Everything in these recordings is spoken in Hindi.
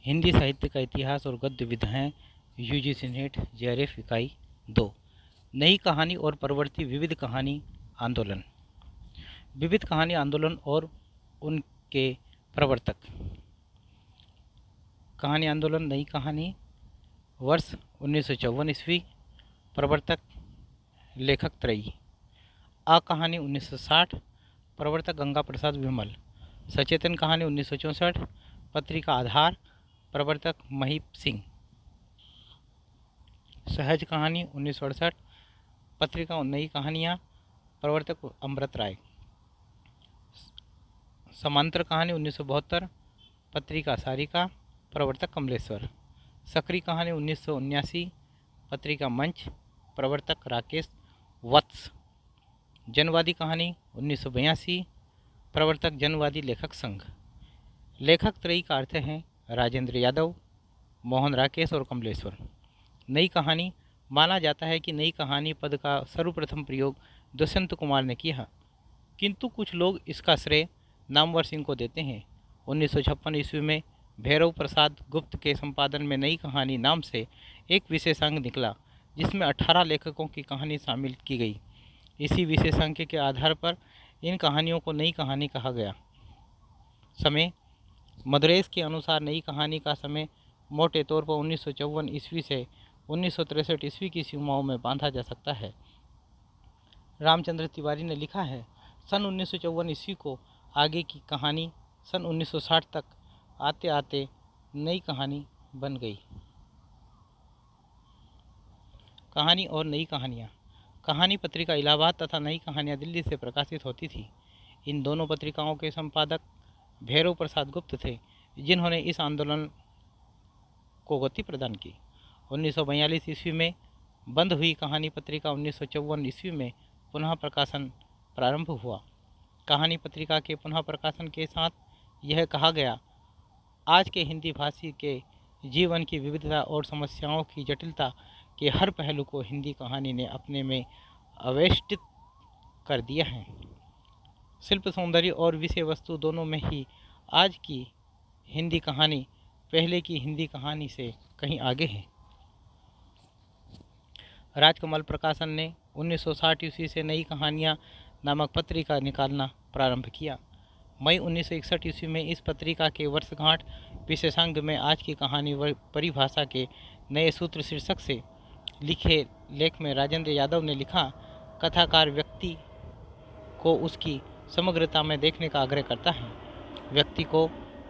हिंदी साहित्य का इतिहास और गद्य विधाएं यूजीसी नेट जेआरएफ इकाई 2। नई कहानी और प्रवृत्ति विविध कहानी आंदोलन। विविध कहानी आंदोलन और उनके प्रवर्तक। कहानी आंदोलन नई कहानी वर्ष 1954 ईस्वी। प्रवर्तक लेखक त्रयी। आ कहानी 1960। प्रवर्तक गंगा प्रसाद विमल। सचेतन कहानी 1964। पत्रिका आधार। प्रवर्तक महीप सिंह। सहज कहानी 1968। पत्रिका नई कहानियाँ। प्रवर्तक अमृत राय। समांतर कहानी 1972। पत्रिका सारिका। प्रवर्तक कमलेश्वर। सक्रिय कहानी 1979। पत्रिका मंच। प्रवर्तक राकेश वत्स। जनवादी कहानी 1982। प्रवर्तक जनवादी लेखक संघ। लेखक त्रयी का अर्थ हैं राजेंद्र यादव, मोहन राकेश और कमलेश्वर। नई कहानी। माना जाता है कि नई कहानी पद का सर्वप्रथम प्रयोग दुष्यंत कुमार ने किया, किंतु कुछ लोग इसका श्रेय नामवर सिंह को देते हैं। 1956 ईस्वी में भैरव प्रसाद गुप्त के संपादन में नई कहानी नाम से एक विशेषांक निकला, जिसमें 18 लेखकों की कहानी शामिल की गई। इसी विशेषांक के आधार पर इन कहानियों को नई कहानी कहा गया। समय। मदरेस के अनुसार नई कहानी का समय मोटे तौर पर 1954 ईस्वी से 1963 ईस्वी की सीमाओं में बांधा जा सकता है। रामचंद्र तिवारी ने लिखा है, सन 1954 ईस्वी को आगे की कहानी सन 1960 तक आते आते नई कहानी बन गई। कहानी और नई कहानियाँ। कहानी पत्रिका इलाहाबाद तथा नई कहानियाँ दिल्ली से प्रकाशित होती थी। इन दोनों पत्रिकाओं के संपादक भैरव प्रसाद गुप्त थे, जिन्होंने इस आंदोलन को गति प्रदान की। 1942 ईस्वी में बंद हुई कहानी पत्रिका 1954 ईस्वी में पुनः प्रकाशन प्रारंभ हुआ। कहानी पत्रिका के पुनः प्रकाशन के साथ यह कहा गया, आज के हिंदी भाषी के जीवन की विविधता और समस्याओं की जटिलता के हर पहलू को हिंदी कहानी ने अपने में आवेष्टित कर दिया है। शिल्प सौंदर्य और विषय वस्तु दोनों में ही आज की हिंदी कहानी पहले की हिंदी कहानी से कहीं आगे है। राजकमल प्रकाशन ने 1960 ईस्वी से नई कहानियाँ नामक पत्रिका निकालना प्रारंभ किया। मई 1961 ईस्वी में इस पत्रिका के वर्षगांठ विशेषांक में आज की कहानी परिभाषा के नए सूत्र शीर्षक से लिखे लेख में राजेंद्र यादव ने लिखा, कथाकार व्यक्ति को उसकी समग्रता में देखने का आग्रह करता है। व्यक्ति को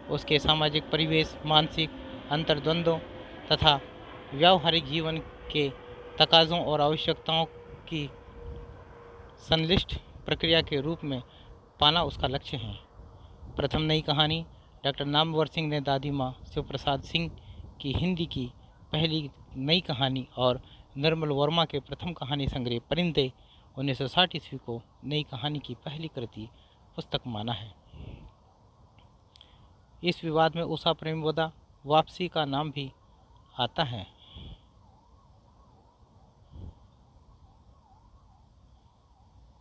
उसके सामाजिक परिवेश, मानसिक अंतर्द्वंद्वों तथा व्यावहारिक जीवन के तकाज़ों और आवश्यकताओं की संश्लिष्ट प्रक्रिया के रूप में पाना उसका लक्ष्य है। प्रथम नई कहानी डॉक्टर नामवर सिंह ने दादी माँ शिवप्रसाद सिंह की हिंदी की पहली नई कहानी और निर्मल वर्मा के प्रथम कहानी संग्रह परिंदे 1960 ईस्वी को नई कहानी की पहली कृति पुस्तक माना है। इस विवाद में उषा प्रेमवदा वापसी का नाम भी आता है।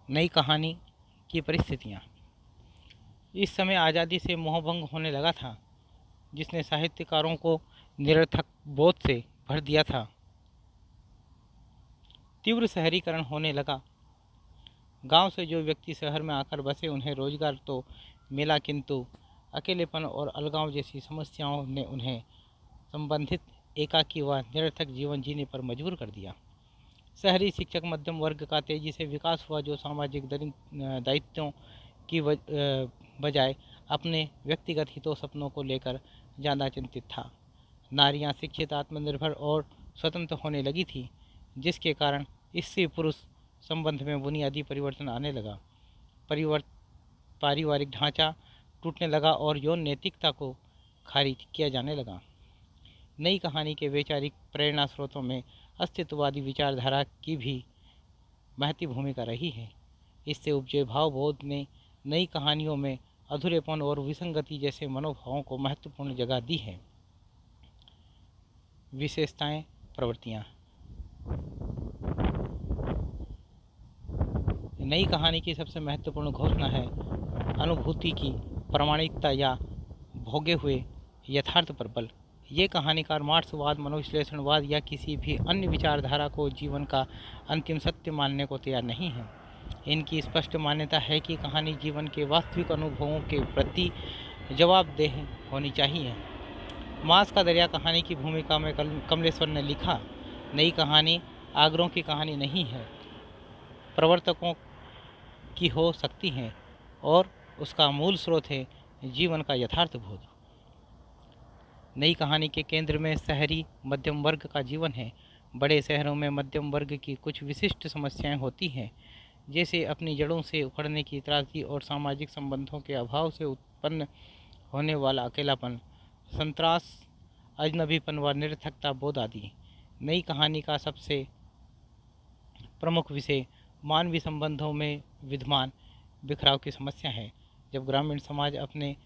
नई कहानी की परिस्थितियाँ। इस समय आज़ादी से मोहभंग होने लगा था, जिसने साहित्यकारों को निरर्थक बोध से भर दिया था। तीव्र शहरीकरण होने लगा। गांव से जो व्यक्ति शहर में आकर बसे उन्हें रोजगार तो मिला, किंतु अकेलेपन और अलगाव जैसी समस्याओं ने उन्हें संबंधित एकाकी व निरर्थक जीवन जीने पर मजबूर कर दिया। शहरी शिक्षक मध्यम वर्ग का तेजी से विकास हुआ, जो सामाजिक दायित्वों की बजाय अपने व्यक्तिगत हितों सपनों को लेकर ज़्यादा चिंतित था। नारियां शिक्षित, आत्मनिर्भर और स्वतंत्र होने लगी थी, जिसके कारण स्त्री पुरुष संबंध में बुनियादी परिवर्तन आने लगा। पारिवारिक ढांचा टूटने लगा और यौन नैतिकता को खारिज किया जाने लगा। नई कहानी के वैचारिक प्रेरणा स्रोतों में अस्तित्ववादी विचारधारा की भी महती भूमिका रही है। इससे उपजे भावबोध ने नई कहानियों में अधूरेपन और विसंगति जैसे मनोभावों को महत्वपूर्ण जगह दी है। विशेषताएं, प्रवृत्तियाँ। नई कहानी की सबसे महत्वपूर्ण घोषणा है अनुभूति की प्रामाणिकता या भोगे हुए यथार्थ पर बल। ये कहानीकार मार्क्सवाद, मनोविश्लेषणवाद या किसी भी अन्य विचारधारा को जीवन का अंतिम सत्य मानने को तैयार नहीं है। इनकी स्पष्ट मान्यता है कि कहानी जीवन के वास्तविक अनुभवों के प्रति जवाबदेह होनी चाहिए। मांस का दरिया कहानी की भूमिका में कमलेश्वर ने लिखा, नई कहानी आगरों की कहानी नहीं है, प्रवर्तकों की हो सकती है और उसका मूल स्रोत है जीवन का यथार्थ बोध। नई कहानी के केंद्र में शहरी मध्यम वर्ग का जीवन है। बड़े शहरों में मध्यम वर्ग की कुछ विशिष्ट समस्याएं होती हैं, जैसे अपनी जड़ों से उखड़ने की त्रासदी और सामाजिक संबंधों के अभाव से उत्पन्न होने वाला अकेलापन, संत्रास, अजनबीपन व निरर्थकता बोध आदि। नई कहानी का सबसे प्रमुख विषय मानवीय संबंधों में विद्यमान बिखराव की समस्या है। जब ग्रामीण समाज अपने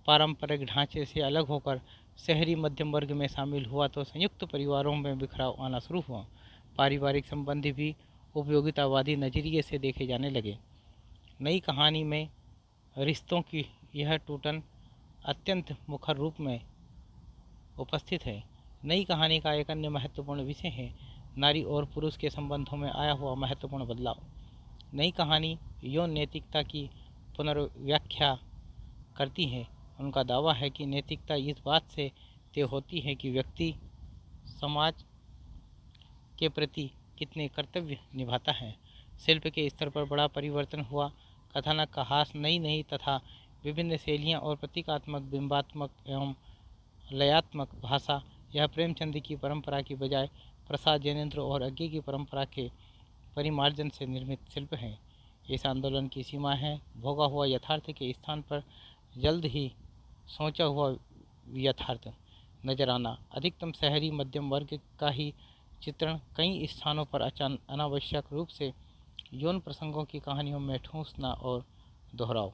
पारंपरिक ढांचे से अलग होकर शहरी मध्यम वर्ग में शामिल हुआ तो संयुक्त परिवारों में बिखराव आना शुरू हुआ। पारिवारिक संबंध भी उपयोगितावादी नज़रिए से देखे जाने लगे। नई कहानी में रिश्तों की यह टूटन अत्यंत मुखर रूप में उपस्थित है। नई कहानी का एक अन्य महत्वपूर्ण विषय है नारी और पुरुष के संबंधों में आया हुआ महत्वपूर्ण बदलाव। नई कहानी यौन नैतिकता की पुनर्व्याख्या करती है। उनका दावा है कि नैतिकता इस बात से तय होती है कि व्यक्ति समाज के प्रति कितने कर्तव्य निभाता है। शिल्प के स्तर पर बड़ा परिवर्तन हुआ। कथानक का हास नई तथा विभिन्न शैलियाँ और प्रतीकात्मक, बिंबात्मक एवं लयात्मक भाषा, यह प्रेमचंद की परंपरा की बजाय प्रसाद, जैनेन्द्र और अज्ञे की परंपरा के परिमार्जन से निर्मित शिल्प है। इस आंदोलन की सीमा है भोगा हुआ यथार्थ के स्थान पर जल्द ही सोचा हुआ यथार्थ नजर आना। अधिकतम शहरी मध्यम वर्ग का ही चित्रण कई स्थानों पर अनावश्यक रूप से यौन प्रसंगों की कहानियों में ठूंसना और दोहराव।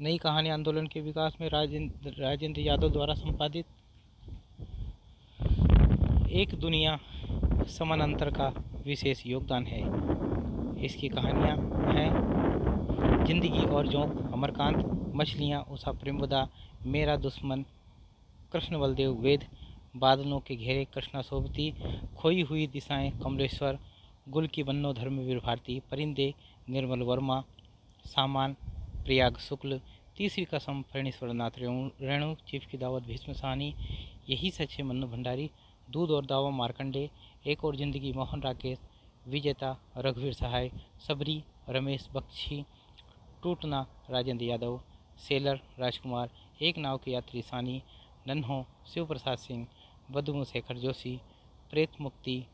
नई कहानी आंदोलन के विकास में राजेंद्र यादव द्वारा संपादित एक दुनिया समानांतर का विशेष योगदान है। इसकी कहानियाँ हैं जिंदगी और जोंक, अमरकांत, मछलियाँ, उषा प्रेमवदा, मेरा दुश्मन, कृष्ण बलदेव वेद, बादलों के घेरे, कृष्णा सोबती, खोई हुई दिशाएं, कमलेश्वर, गुल की बन्नो, धर्मवीर भारती, परिंदे, निर्मल वर्मा, सामान, प्रयाग शुक्ल, तीसरी कसम, फणीश्वरनाथ रेणु, चीफ की दावत, भीष्म साहनी, यही सच है, मन्नू भंडारी, दूध और दावा, मार्कंडे, एक और जिंदगी, मोहन राकेश, विजेता, रघुवीर सहाय, सबरी, रमेश बख्शी, टूटना, राजेंद्र यादव, सेलर, राजकुमार, एक नाव के यात्री, सानी, नन्हो, शिव प्रसाद सिंह, बद्मू शेखर जोशी, प्रेत मुक्ति,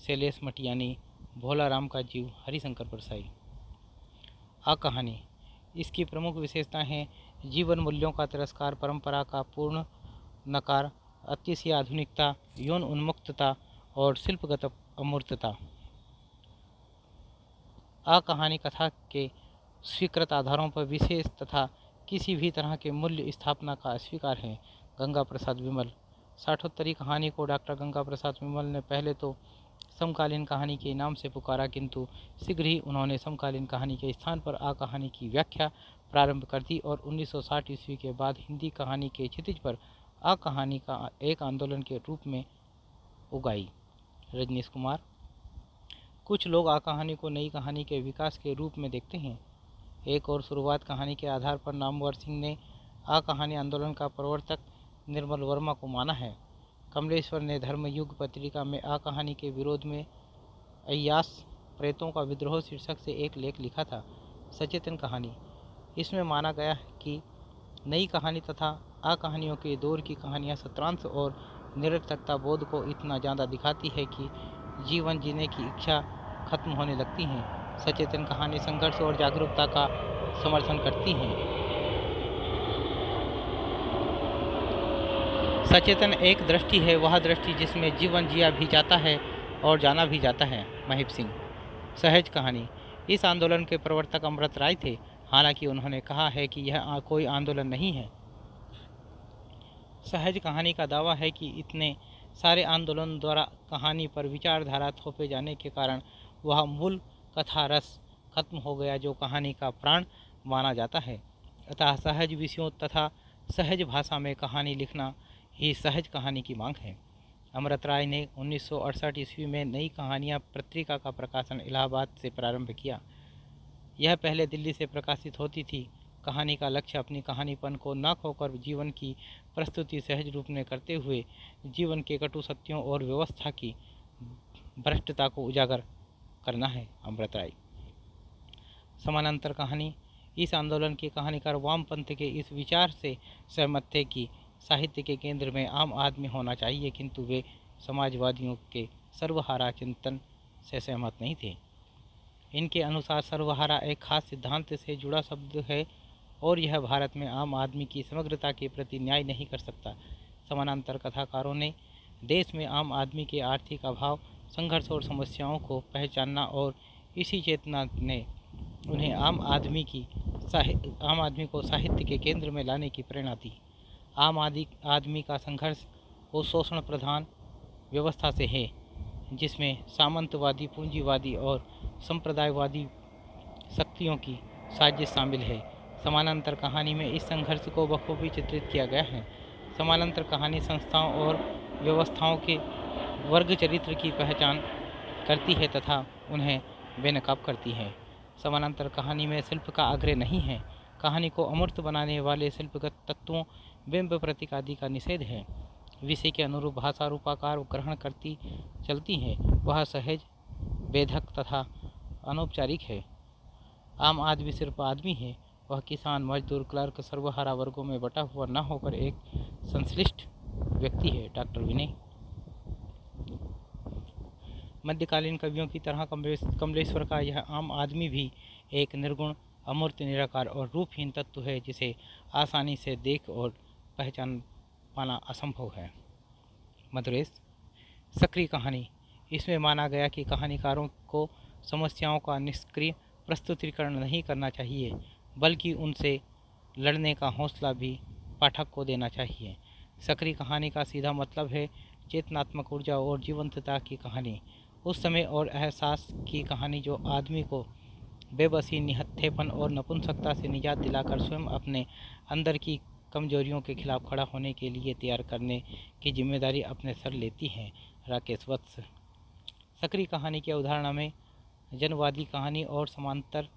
शैलेश मटियानी, भोला राम का जीव, हरिशंकर परसाई। आ कहानी इसकी प्रमुख विशेषताएं हैं जीवन मूल्यों का तिरस्कार, परंपरा का पूर्ण नकार, अतिशय आधुनिकता, यौन उन्मुक्तता और शिल्पगत अमूर्तता। आ कहानी कथा के स्वीकृत आधारों पर विशेष तथा किसी भी तरह के मूल्य स्थापना का अस्वीकार है। गंगा प्रसाद विमल। साठोत्तरी कहानी को डॉक्टर गंगा प्रसाद विमल ने पहले तो समकालीन कहानी के नाम से पुकारा, किंतु शीघ्र ही उन्होंने समकालीन कहानी के स्थान पर आ कहानी की व्याख्या प्रारंभ कर दी और 1960 ईस्वी के बाद हिंदी कहानी के क्षितिज पर आ कहानी का एक आंदोलन के रूप में उगाई। रजनीश कुमार। कुछ लोग आ कहानी को नई कहानी के विकास के रूप में देखते हैं। एक और शुरुआत कहानी के आधार पर नामवर सिंह ने आ कहानी आंदोलन का प्रवर्तक निर्मल वर्मा को माना है। कमलेश्वर ने धर्मयुग पत्रिका में आ कहानी के विरोध में अय्यास प्रेतों का विद्रोह शीर्षक से एक लेख लिखा था। सचेतन कहानी। इसमें माना गया कि नई कहानी तथा आ कहानियों के दौर की कहानियाँ सत्रांश और निरर्थकता बोध को इतना ज़्यादा दिखाती है कि जीवन जीने की इच्छा खत्म होने लगती हैं। सचेतन कहानी संघर्ष और जागरूकता का समर्थन करती हैं। सचेतन एक दृष्टि है, वह दृष्टि जिसमें जीवन जिया भी जाता है और जाना भी जाता है। महिप सिंह। सहज कहानी। इस आंदोलन के प्रवर्तक अमृत राय थे, हालांकि उन्होंने कहा है कि यह कोई आंदोलन नहीं है। सहज कहानी का दावा है कि इतने सारे आंदोलन द्वारा कहानी पर विचारधारा थोपे जाने के कारण वह मूल कथा रस खत्म हो गया जो कहानी का प्राण माना जाता है। अतः सहज विषयों तथा सहज भाषा में कहानी लिखना ही सहज कहानी की मांग है। अमृत राय ने 1968 ईस्वी में नई कहानियाँ पत्रिका का प्रकाशन इलाहाबाद से प्रारंभ किया। यह पहले दिल्ली से प्रकाशित होती थी। कहानी का लक्ष्य अपनी कहानीपन को न खोकर जीवन की प्रस्तुति सहज रूप में करते हुए जीवन के कटु सत्यों और व्यवस्था की भ्रष्टता को उजागर करना है। अमृत राय। समानांतर कहानी। इस आंदोलन के कहानीकार वामपंथ के इस विचार से सहमत थे कि साहित्य के केंद्र में आम आदमी होना चाहिए, किंतु वे समाजवादियों के सर्वहारा चिंतन से सहमत नहीं थे। इनके अनुसार सर्वहारा एक खास सिद्धांत से जुड़ा शब्द है और यह भारत में आम आदमी की समग्रता के प्रति न्याय नहीं कर सकता। समानांतर कथाकारों ने देश में आम आदमी के आर्थिक अभाव, संघर्ष और समस्याओं को पहचानना और इसी चेतना ने उन्हें आम आदमी को साहित्य के केंद्र में लाने की प्रेरणा दी। आम आदमी का संघर्ष उस शोषण प्रधान व्यवस्था से है जिसमें सामंतवादी, पूंजीवादी और संप्रदायवादी शक्तियों की साजिश शामिल है। समानांतर कहानी में इस संघर्ष को बखूबी चित्रित किया गया है। समानांतर कहानी संस्थाओं और व्यवस्थाओं के वर्ग चरित्र की पहचान करती है तथा उन्हें बेनकाब करती है। समानांतर कहानी में शिल्प का आग्रह नहीं है। कहानी को अमूर्त बनाने वाले शिल्पगत तत्वों, बिंब, प्रतीक आदि का निषेध है। विषय के अनुरूप भाषा रूपाकार ग्रहण करती चलती है। वह सहज, बेधक तथा अनौपचारिक है। आम आदमी सिर्फ आदमी है। वह किसान, मजदूर, क्लर्क, सर्वहारा वर्गों में बटा हुआ न होकर एक संश्लिष्ट व्यक्ति है। डॉक्टर विनय। मध्यकालीन कवियों की तरह कमलेश्वर का यह आम आदमी भी एक निर्गुण, अमूर्त, निराकार और रूपहीन तत्व है जिसे आसानी से देख और पहचान पाना असंभव है। मधुरेश। सक्रिय कहानी। इसमें माना गया कि कहानीकारों को समस्याओं का निष्क्रिय प्रस्तुतिकरण नहीं करना चाहिए, बल्कि उनसे लड़ने का हौसला भी पाठक को देना चाहिए। सक्रिय कहानी का सीधा मतलब है चेतनात्मक ऊर्जा और जीवंतता की कहानी, उस समय और एहसास की कहानी जो आदमी को बेबसी, निहत्थेपन और नपुंसकता से निजात दिलाकर स्वयं अपने अंदर की कमजोरियों के खिलाफ खड़ा होने के लिए तैयार करने की जिम्मेदारी अपने सर लेती है। राकेश वत्स। सक्रिय कहानी की अवधारणा में जनवादी कहानी और समांतर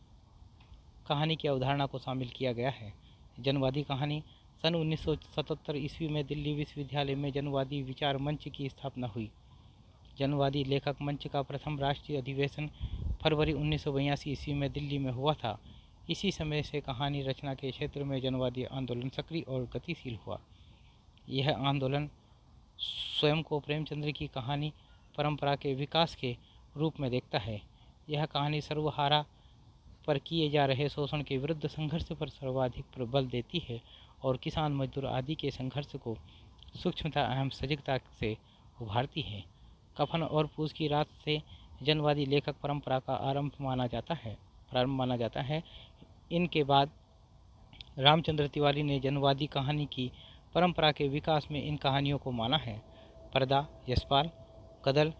कहानी की अवधारणा को शामिल किया गया है। जनवादी कहानी। सन 1977 ईस्वी में दिल्ली विश्वविद्यालय में जनवादी विचार मंच की स्थापना हुई। जनवादी लेखक मंच का प्रथम राष्ट्रीय अधिवेशन फरवरी 1982 ईस्वी में दिल्ली में हुआ था। इसी समय से कहानी रचना के क्षेत्र में जनवादी आंदोलन सक्रिय और गतिशील हुआ। यह आंदोलन स्वयं को प्रेमचंद्र की कहानी परंपरा के विकास के रूप में देखता है। यह कहानी सर्वहारा पर किए जा रहे शोषण के विरुद्ध संघर्ष पर सर्वाधिक बल देती है और किसान, मजदूर आदि के संघर्ष को सूक्ष्मता एवं सजगता से उभारती है। कफन और पूस की रात से जनवादी लेखक परंपरा का प्रारंभ माना जाता है। इनके बाद रामचंद्र तिवारी ने जनवादी कहानी की परंपरा के विकास में इन कहानियों को माना है। पर्दा, यशपाल, कदल,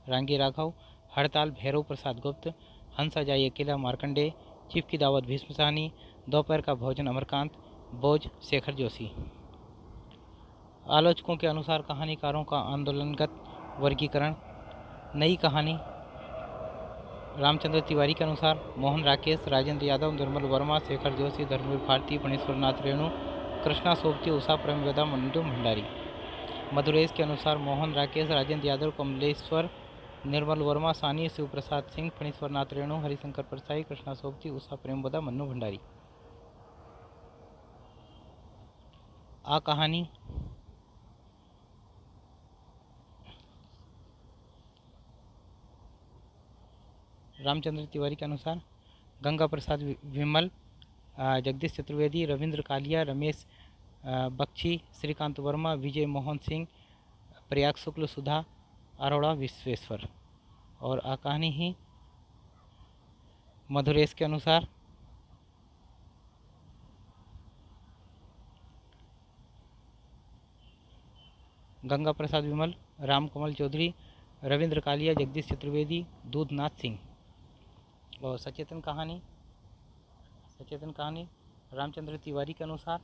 रांगी राघव, हड़ताल, भैरव प्रसाद गुप्त, हंसा जाई अकेला, मार्कंडेय, चीफ की दावत भीष्म साहनी, दोपहर का भोजन अमरकांत, बोझ शेखर जोशी। आलोचकों के अनुसार कहानीकारों का आंदोलनगत वर्गीकरण। नई कहानी। रामचंद्र तिवारी के अनुसार मोहन राकेश, राजेंद्र यादव, निर्मल वर्मा, शेखर जोशी, धर्मवीर भारती, फणीश्वरनाथ रेणु, कृष्णा सोबती, उषा प्रेमवेदा, मंडू भंडारी। मधुरेश के अनुसार मोहन राकेश, राजेंद्र यादव, कमलेश्वर, निर्मल वर्मा, सानी, शिव प्रसाद सिंह, फणीश्वरनाथ रेणु, हरिशंकर परसाई, कृष्णा सोबती, उषा प्रेमवेदा, मन्नू भंडारी। आ कहानी। रामचंद्र तिवारी के अनुसार गंगा प्रसाद विमल, जगदीश चतुर्वेदी, रविंद्र कालिया, रमेश बख्शी, श्रीकांत वर्मा, विजय मोहन सिंह, प्रयाग शुक्ल, सुधा अरोड़ा, विश्वेश्वर। और आ कहानी ही मधुरेश के अनुसार गंगा प्रसाद विमल, राम कमल चौधरी, रविंद्र कालिया, जगदीश चतुर्वेदी, दूधनाथ सिंह। और सचेतन कहानी रामचंद्र तिवारी के अनुसार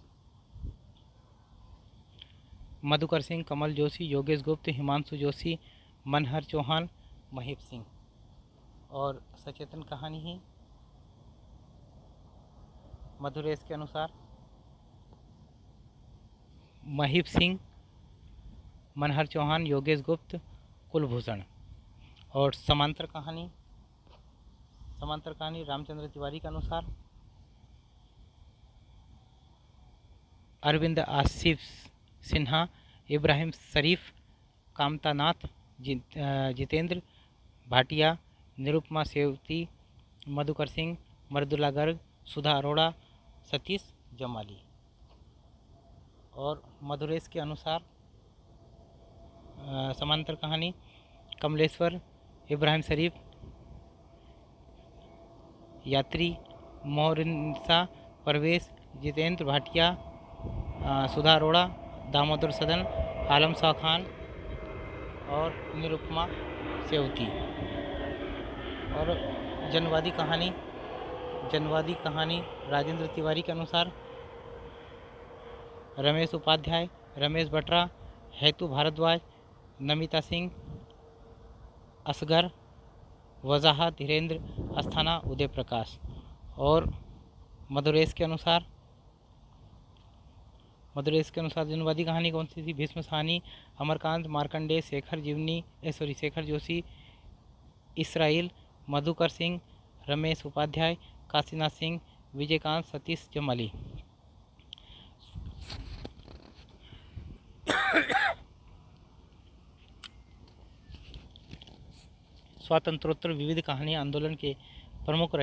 मधुकर सिंह, कमल जोशी, योगेश गुप्त, हिमांशु जोशी, मनहर चौहान, महीप सिंह। और सचेतन कहानी ही मधुरेश के अनुसार महीप सिंह, मनहर चौहान, योगेश गुप्त, कुलभूषण। और समांतर कहानी रामचंद्र तिवारी के अनुसार अरविंद आसिफ सिन्हा, इब्राहिम शरीफ, कामता नाथ, जितेंद्र भाटिया, निरुपमा सेवती, मधुकर सिंह, मृदुला गर्ग, सुधा अरोड़ा, सतीश जमाली। और मधुरेश के अनुसार समांतर कहानी कमलेश्वर, इब्राहिम शरीफ, यात्री, मोहरिनसा, परवेश, जितेंद्र भाटिया, सुधा अरोड़ा, दामोदर सदन, आलम शाह खान और निरुपमा सेवती। और जनवादी कहानी राजेंद्र तिवारी के अनुसार रमेश उपाध्याय, रमेश बटरा, हेतु भारद्वाज, नमिता सिंह, असगर, वजाहत, धीरेन्द्र अस्थाना, उदय प्रकाश। और मधुरेश के अनुसार जनवादी कहानी कौन सी थी? भीष्म साहनी, अमरकांत, मार्कंडेय, शेखर जोशी, इसराइल, मधुकर सिंह, रमेश उपाध्याय, काशीनाथ सिंह, विजयकांत, सतीश जमाली। स्वातंत्रोत्तर विविध कहानी आंदोलन के प्रमुख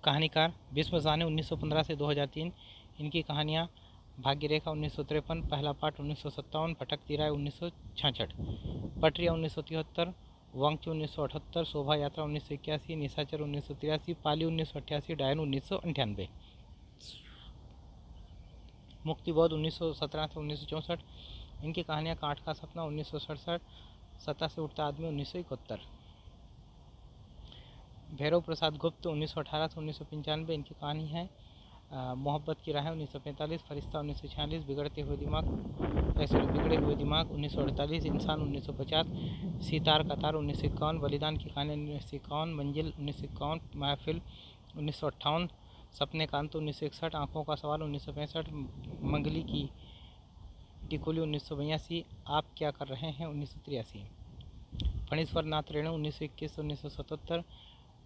कहानीकार भीष्म साहनी 1915 से 2003। इनकी कहानियाँ भाग्यरेखा 1953, पहला पाठ 1957, भटक तिराय 1966, पटरिया 1973, वांगचू 1978, शोभा यात्रा 1981, निशाचर 1983, पाली 1988, डायन 1998, मुक्तिबोध 1917 से 1964। इनकी कहानियाँ कांठ का सपना 1967, सत्ता से उठता आदमी 1971, भैरव प्रसाद गुप्त 1918 से 1995। इनकी कहानी है मोहब्बत की राहें 1945, फरिश्ता 1946, बिगड़े हुए दिमाग 1948, इंसान 1950, सितार कतार 1951, बलिदान की कहानी 1951, मंजिल 1951, महफिल 1958, सपने कांत 1961, आंखों का सवाल 1965, मंगली की टिकुली 1982, आप क्या कर रहे हैं 1983, फणीश्वर नाथ रेणु 1921 से 1977,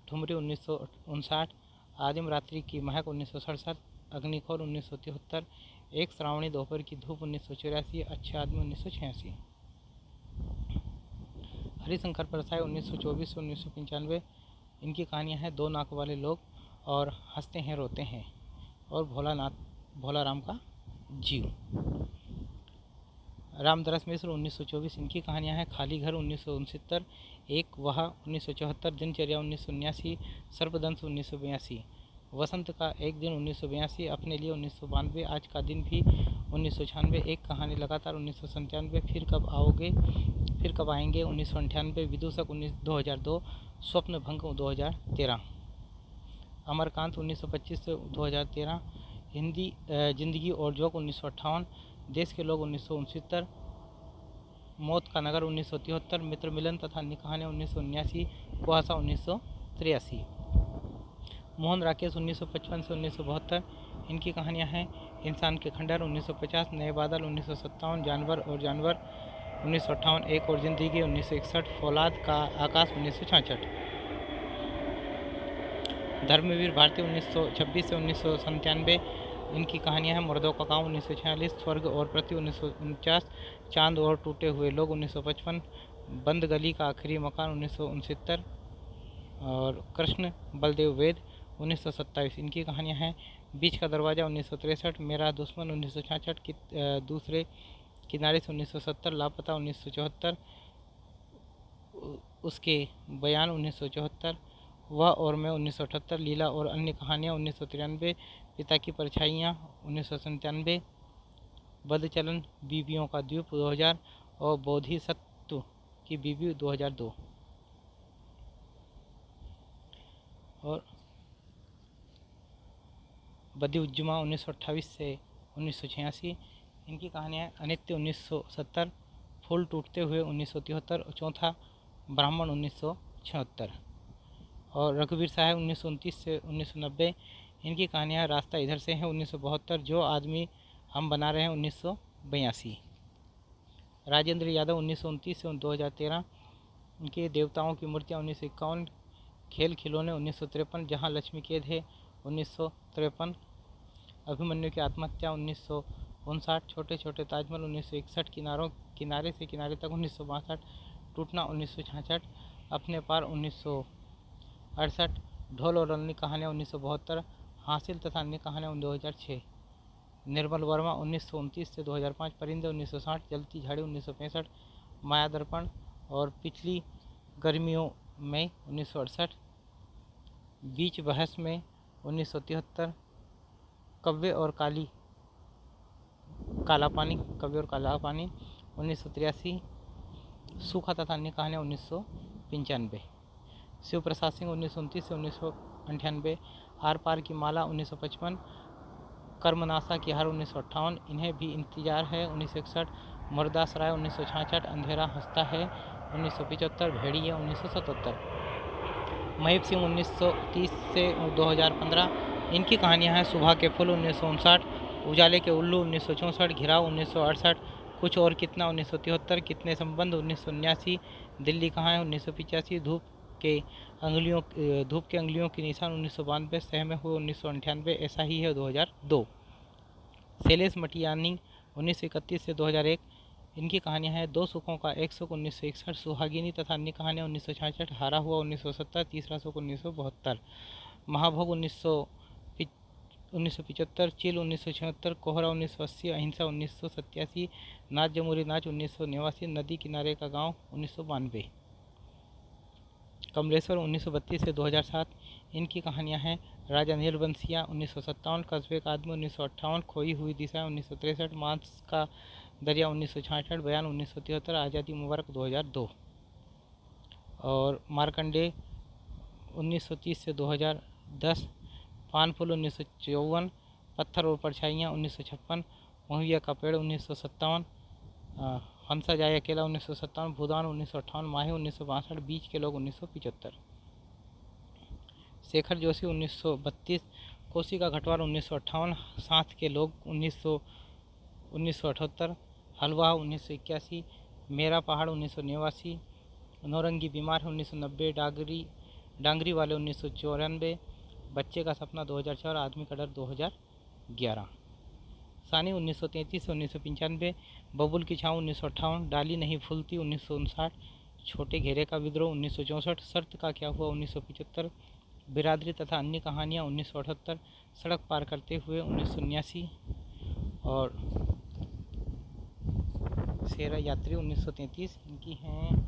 ठुमरी 1959, आदिम रात्रि की महक 1967, अग्निखोर 1973, एक श्रावणी दोपहर की धूप 1984, अच्छे आदमी 1986, हरिशंकर परसाई 1924 से 1995। इनकी कहानियाँ हैं दो नाक वाले लोग और हंसते हैं रोते हैं और भोला राम का जीव। रामदरस मिश्र 1924। इनकी कहानियाँ हैं खाली घर 1969, एक वह 1974, दिनचर्या 1979, सर्पदंश 1982, वसंत का एक दिन 1982, अपने लिए 1992, आज का दिन भी 1996, एक कहानी लगातार 1997, फिर कब आएंगे 1998, विदूषक 2002, स्वप्न भंग 2013, अमरकांत 1925 से 2013, हिंदी जिंदगी और जोक 1958, देश के लोग 1969, मौत का नगर 1973, मित्र मिलन तथा अन्य कहानियाँ 1979, कुहासा 1983, मोहन राकेश 1955 से 1972। इनकी कहानियाँ हैं इंसान के खंडहर 1950, नए बादल 1957, जानवर और जानवर 1958, एक और जिंदगी 1961, फौलाद का आकाश 1966, धर्मवीर भारती 1926 से 1997। इनकी कहानियाँ हैं मर्दों का गाँव 1946, स्वर्ग और पृथ्वी 1949, चांद और टूटे हुए लोग 1955, बंद गली का आखिरी मकान 1969 और कृष्ण बलदेव वेद 1927। इनकी कहानियाँ हैं बीच का दरवाज़ा 1963, मेरा दुश्मन 1966, दूसरे किनारे से 1970, लापता 1974, उसके बयान 1974, वह और मैं 1978, लीला और अन्य कहानियाँ 1993, पिता की परछाइयाँ 1997, बदचलन बीवियों का द्वीप 2000 और बोधिसत्व की बीवी 2002। और बदी उज्जमा 1928 से 1986, इनकी कहानियाँ अनित्य 1970, फूल टूटते हुए 1973 और चौथा ब्राह्मण 1976। और रघुवीर साहब 1929 से 1990, इनकी कहानियाँ रास्ता इधर से है 1972, जो आदमी हम बना रहे हैं 1982। राजेंद्र यादव 1929 से 2013, इनके देवताओं की मूर्तियाँ 1951, खेल खिलौने 1953, जहाँ लक्ष्मी कैद है 1953, अभिमन्यु की आत्महत्या 1959, छोटे छोटे ताजमहल 1961, किनारे से किनारे तक 1962, टूटना 1966, अपने पार 1968, ढोल और अन्य कहानियाँ 1972, हासिल तथा अन्य कहानियाँ 2006, निर्मल वर्मा 1929 से 2005, परिंदे 1960, जलती झाड़ी 1965, माया दर्पण और पिछली गर्मियों में 1968, बीच बहस में 1973, कव्वे और काला पानी 1983, सूखा तथा अन्य कहानियाँ 1995, शिव प्रसाद सिंह 1929 से 1998, आर पार की माला 1955, कर्मनाशा की हार 1958, इन्हें भी इंतजार है 1961, मुरदास राय 1966, अंधेरा हंसता है 1975, भेड़िया 1977, महीप सिंह 1930 से 2015, इनकी कहानियां हैं सुबह के फूल 1959, उजाले के उल्लू 1964, घिराव 1968, कुछ और कितना 1973, कितने संबंध 1979, दिल्ली कहाँ है 1985, धूप के अंगुलियों की निशान 1992, सहमे हुए 1998, ऐसा ही है 2002, शैलेश मटियानी 1931 से 2001, इनकी कहानियां हैं दो सुखों का एक सुख 1961, सुहागिनी तथा अन्य कहानियां 1966, हारा हुआ 1970, तीसरा सुख 1972, महाभोग 1975, चिल 1976, कोहरा 1980, अहिंसा 1987, नाच जमुरी नाच 1989, नदी किनारे का गांव 1992, कमलेश्वर 1932 से 2007, इनकी कहानियां हैं राजा नीलबंसिया 1957, कस्बे का आदमी 1958, खोई हुई दिशा 1963, मांस का दरिया 1966, बयान 1973, आज़ादी मुबारक 2002, और मार्कंडे 1930 से 2010, पान फूल 1954, पत्थर और परछाइयाँ 1956, महुइया का पेड़ 1957, हंसा जाए अकेला 1957, भूदान 1958, माही 1962, बीच के लोग 1975, शेखर जोशी 1932, कोसी का घटवार 1958, साथ के लोग 1978, हलवा 1981, मेरा पहाड़ 1989, नौरंगी बीमार है 1990, डांगरी वाले 1994, बच्चे का सपना 2004, आदमी का डर 2011, सानी 1933 से 1995, बबुल की छाँव 1958, डाली नहीं फूलती 1959, छोटे घेरे का विद्रोह 1964, शर्त का क्या हुआ 1975, बिरादरी तथा अन्य कहानियाँ 1978, सड़क पार करते हुए 1979, और शेरा यात्री 1933, इनकी हैं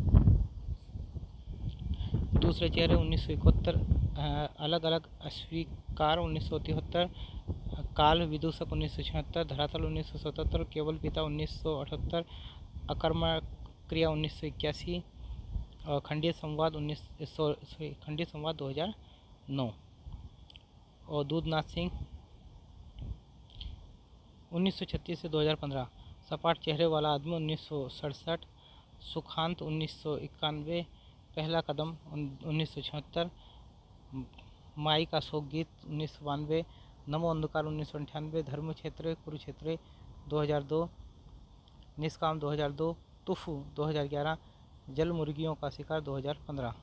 दूसरे चेहरे 1971, अलग अलग अस्वीकार 1973, काल विदूषक 1976, धरातल 1977, केवल पिता 1978, अकर्मा क्रिया 1981, और खंडीय संवाद 2009, और दूधनाथ सिंह 1936 से 2015, सपाट चेहरे वाला आदमी 1967, सुखांत 1991, पहला कदम 1976, माई का शोक गीत 1992, नमो अंधकार 1998, धर्म क्षेत्र कुरुक्षेत्र 2002, निष्काम 2002, तुफु 2011, जल मुर्गियों का शिकार 2015,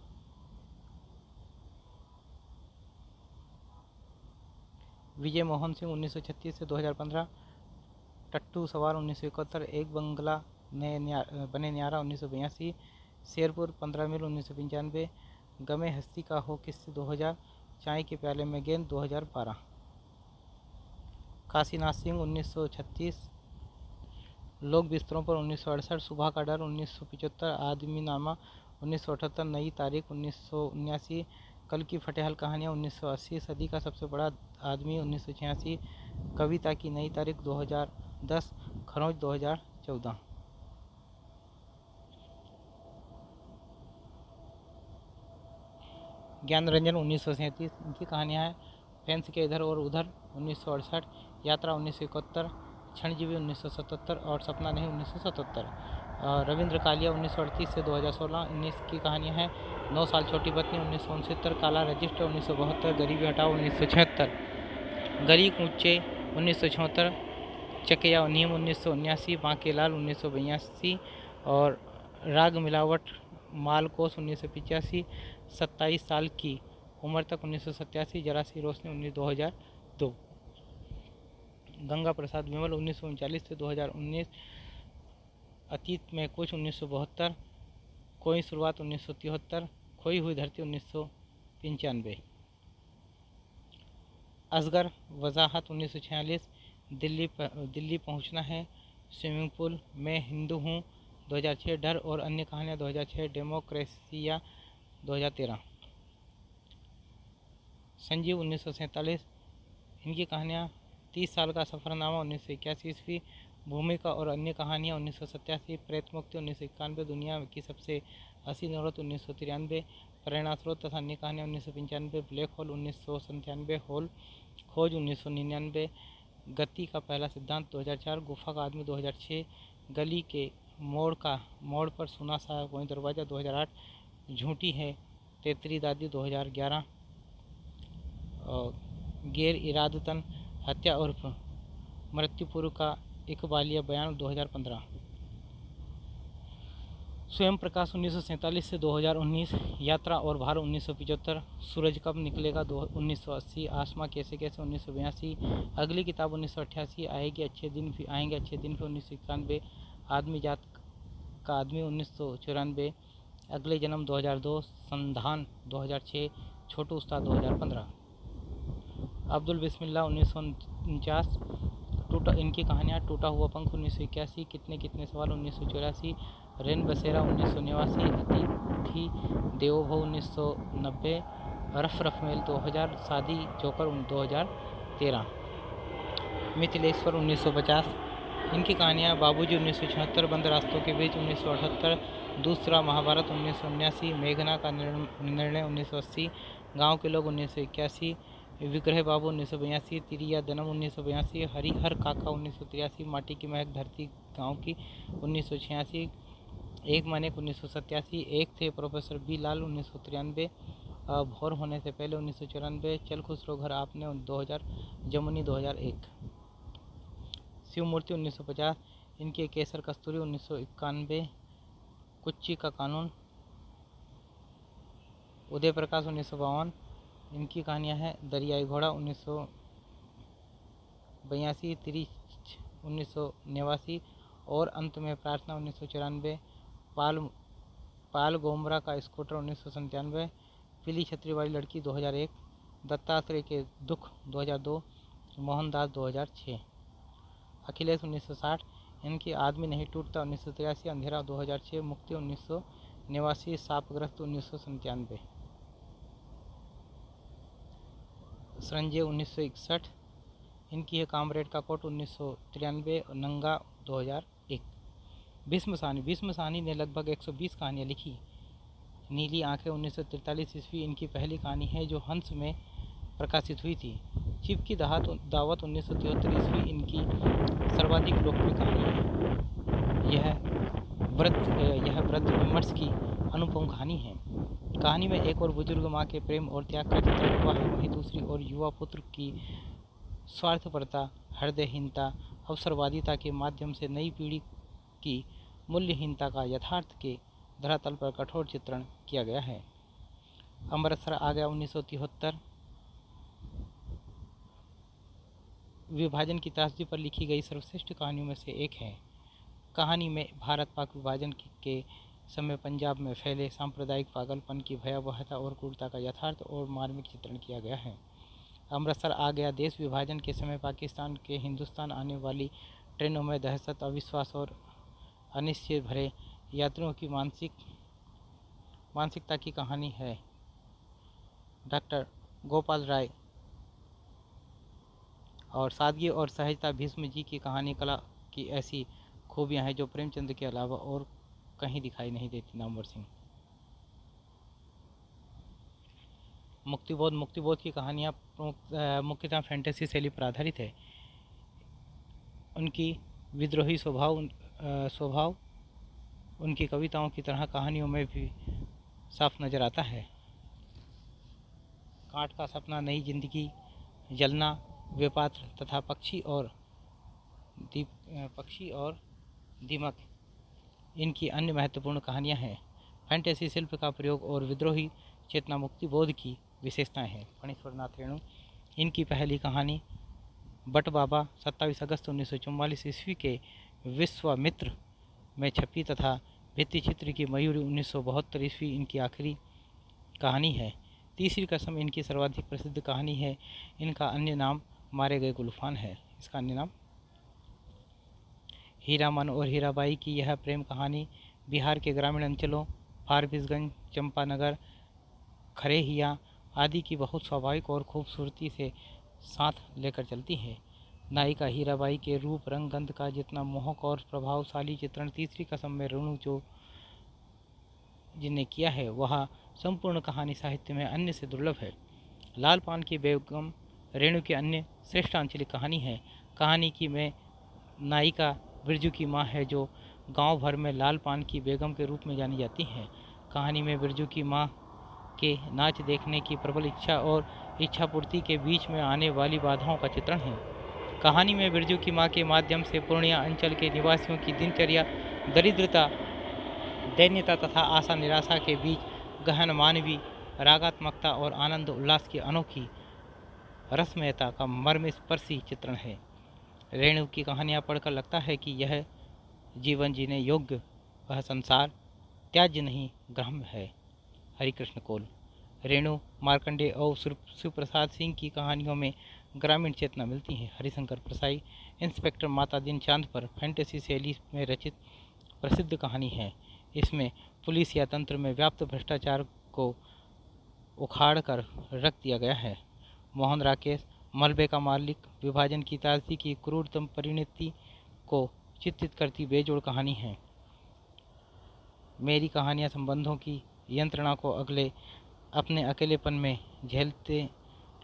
विजय मोहन सिंह 1936 से 2015, टट्टू सवार 1971, एक बंगला बने न्यारा 1982, शेरपुर 15 मील 1995, गमे हस्ती का हो किससे 2000, चाय के प्याले में गेंद 2012, काशीनाथ सिंह 1936, लोग बिस्तरों पर 1968, सुबह का डर 1975, आदमी नामा 1978, नई तारीख 1979, कल की फटेहल कहानियाँ 1980, सदी का सबसे बड़ा आदमी 1986, कविता की नई तारीख 2010, खरोंच 2014। ज्ञान रंजन 1937, इनकी कहानियाँ हैं फैंस के इधर और उधर 1968, यात्रा 1971, क्षणजीवी 1977 और सपना नहीं 1977। रविंद्र कालिया 1938 से 2016 19 की कहानियाँ हैं। 9 साल छोटी पत्नी 1969, काला रजिस्टर 1972, गरीबी हटाओ 1976, गली कूचे 1974, चकिया नीम 1979, बांकेलाल 1982 और राग मिलावट मालकोस 1985, 27 साल की उम्र तक 1987, जरा सी रोशनी 2002, गंगा प्रसाद विमल 1939 से 2019, अतीत में कुछ 1972, कोई शुरुआत 1973, खोई हुई धरती 1995, असगर वजाहत 1946, दिल्ली पहुंचना है, स्विमिंग पूल, मैं हिंदू हूँ 2006, डर और अन्य कहानियाँ 2006, डेमोक्रेसिया 2013, संजीव 1947, इनकी कहानियाँ 30 साल का सफ़रनामा 1981 ईस्वी, भूमिका और अन्य कहानियाँ 1987, प्रेत मुक्ति 1991, दुनिया की सबसे हसीन औरत 1993, प्रेरणा स्रोत तथा अन्य कहानियाँ 1995, ब्लैक होल 1997, होल खोज 1999, गति का पहला सिद्धांत 2004, गुफा का आदमी 2006, गली के मोड़ पर सुना सा कोई दरवाज़ा 2008, झूठी है तेतरी दादी 2011, गैर इरादतन हत्या और मृत्यु पूर्व का इकबालिया बयान 2015, स्वयं प्रकाश 1947 से 2019, यात्रा और भार 1975, सूरज कब निकलेगा 1980, आसमां कैसे कैसे 1982, अगली किताब 1988, आएंगे अच्छे दिन फिर 1991, आदमी जात का आदमी 1994, अगले जन्म 2002, संधान 2006, छोटू उस्ताद 2015, अब्दुल बिस्मिल्लाह 1949, इनकी कहानियाँ टूटा हुआ पंख 1981, कितने सवाल 1984, रेन बसेरा 1989, अतिथि देवो भव 1990, रफ मेल 2000, शादी जोकर 2013, मिथिलेश्वर 1950, इनकी कहानियाँ बाबूजी 1976, बंद रास्तों के बीच 1978, दूसरा महाभारत 1979, मेघना का निर्णय 1980, गांव के लोग 1981, विग्रह बाबू 1982, तिरिया दनम 1982, हरिहर काका 1983, माटी की महक धरती गांव की 1986, एक मानेक 1987, एक थे प्रोफेसर बी लाल 1993, भोर होने से पहले 1994, चल खुश रहो घर आपने 2000, जमुनी 2001, शिव मूर्ति 1950, इनके केसर कस्तूरी 1991, कुच्ची का कानून, उदय प्रकाश 1952, इनकी कहानियाँ हैं दरियाई घोड़ा 1982, तिरिच 1989 और अंत में प्रार्थना 1994, पाल गोमरा का स्कूटर 1997, पीली छतरी वाली लड़की 2001, दत्तात्रेय के दुख 2002, मोहनदास 2006, अखिलेश 1960, इनकी आदमी नहीं टूटता 1983, अंधेरा 2006, मुक्ति 1989, सापग्रस्त 1997, संजय 1961, इनकी है कामरेड का कोट 1993, नंगा 2001, भीष्म साहनी ने लगभग 120 कहानियाँ लिखी। नीली आंखें 1943 ईस्वी इनकी पहली कहानी है जो हंस में प्रकाशित हुई थी। चिप की दावत 1973 ईस्वी इनकी सर्वाधिक लोकप्रिय कहानी है। यह वृद्ध विमर्श की अनुपम कहानी है। कहानी में एक और बुजुर्ग माँ के प्रेम और त्याग का चित्रण हुआ है, वहीं दूसरी ओर युवा पुत्र की स्वार्थपरता, हृदयहीनता, अवसरवादिता के माध्यम से नई पीढ़ी की मूल्यहीनता का यथार्थ के धरातल पर कठोर चित्रण किया गया है। अमृतसर आ गया 1973 विभाजन की त्रासदी पर लिखी गई सर्वश्रेष्ठ कहानियों में से एक है। कहानी में भारत पाक विभाजन के समय पंजाब में फैले सांप्रदायिक पागलपन की भयावहता और क्रूरता का यथार्थ और मार्मिक चित्रण किया गया है। अमृतसर आ गया देश विभाजन के समय पाकिस्तान के हिंदुस्तान आने वाली ट्रेनों में दहशत, अविश्वास और अनिश्चित भरे यात्रियों की मानसिकता की कहानी है। डॉक्टर गोपाल राय और सादगी और सहजता भीष्म जी की कहानी कला की ऐसी खूबियां हैं जो प्रेमचंद के अलावा और कहीं दिखाई नहीं देती। नामवर सिंह। मुक्तिबोध की कहानियाँ मुख्यतः फैंटेसी शैली पर आधारित है। उनकी विद्रोही स्वभाव उनकी कविताओं की तरह कहानियों में भी साफ नज़र आता है। कांट का सपना, नई जिंदगी, जलना, वे पात्र तथा पक्षी और दीमक इनकी अन्य महत्वपूर्ण कहानियां हैं। फैंटेसी शिल्प का प्रयोग और विद्रोही चेतना मुक्ति बोध की विशेषताएं हैं। फणीश्वर नाथ रेणु, इनकी पहली कहानी बट बाबा 27 अगस्त 1944 ईस्वी के विश्वामित्र में छपी तथा भित्ति चित्र की मयूरी 1972 ईस्वी इनकी आखिरी कहानी है। तीसरी कसम इनकी सर्वाधिक प्रसिद्ध कहानी है। इनका अन्य नाम मारे गए गुलफान है। इसका अन्य नाम हीरामन और हीराबाई की यह प्रेम कहानी बिहार के ग्रामीण अंचलों फारबिसगंज, चंपानगर, खरेहिया आदि की बहुत स्वाभाविक और खूबसूरती से साथ लेकर चलती है। नायिका हीराबाई के रूप, रंग, गंध का जितना मोहक और प्रभावशाली चित्रण तीसरी कसम में रेणु जो जिन्हें किया है वह संपूर्ण कहानी साहित्य में अन्य से दुर्लभ है। लाल पान की बेगम रेणु की अन्य श्रेष्ठ आंचलिक कहानी है। कहानी की में नायिका बिरजू की मां है जो गांव भर में लाल पान की बेगम के रूप में जानी जाती है। कहानी में बिरजू की मां के नाच देखने की प्रबल इच्छा और इच्छा पूर्ति के बीच में आने वाली बाधाओं का चित्रण है। कहानी में बिरजू की मां के माध्यम से पूर्णिया अंचल के निवासियों की दिनचर्या, दरिद्रता, दैन्यता तथा आशा निराशा के बीच गहन मानवीय रागात्मकता और आनंद उल्लास की अनोखी रसमयता का मर्मस्पर्शी चित्रण है। रेणु की कहानियाँ पढ़कर लगता है कि यह जीवन जीने योग्य वह संसार त्याज्य नहीं ग्राम्य है। हरिकृष्ण कोल, रेणु, मार्कंडेय और शिवप्रसाद सिंह की कहानियों में ग्रामीण चेतना मिलती है। हरिशंकर प्रसाई, इंस्पेक्टर माता दिन चांद पर फैंटेसी शैली में रचित प्रसिद्ध कहानी है। इसमें पुलिस या तंत्र में व्याप्त भ्रष्टाचार को उखाड़ कर रख दिया गया है। मोहन राकेश, मलबे का मालिक, विभाजन की ताजगी की क्रूरतम परिणति को चित्रित करती बेजोड़ कहानी है। मेरी कहानियाँ संबंधों की यंत्रणा को अपने अकेलेपन में झेलते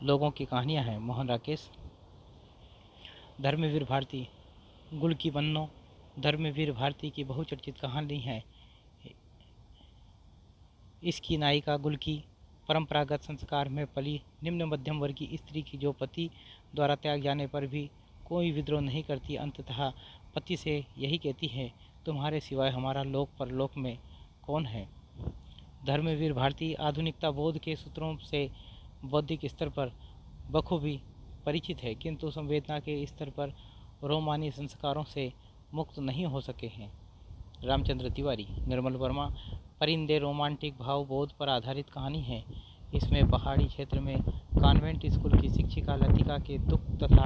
लोगों की कहानियाँ हैं। मोहन राकेश। धर्मवीर भारती, गुल की बन्नो धर्मवीर भारती की बहुचर्चित कहानी है। इसकी नायिका गुल की परंपरागत संस्कार में पली निम्न मध्यम वर्गीय स्त्री की जो पति द्वारा त्याग जाने पर भी कोई विद्रोह नहीं करती, अंततः पति से यही कहती है, तुम्हारे सिवाय हमारा लोक परलोक में कौन है। धर्मवीर भारती आधुनिकता बोध के सूत्रों से बौद्धिक स्तर पर बखूबी परिचित है, किंतु संवेदना के स्तर पर रोमानी संस्कारों से मुक्त नहीं हो सके हैं। रामचंद्र तिवारी, निर्मल वर्मा, परिंदे रोमांटिक भाव बोध पर आधारित कहानी है। इसमें पहाड़ी क्षेत्र में कॉन्वेंट स्कूल की शिक्षिका लतिका के दुख तथा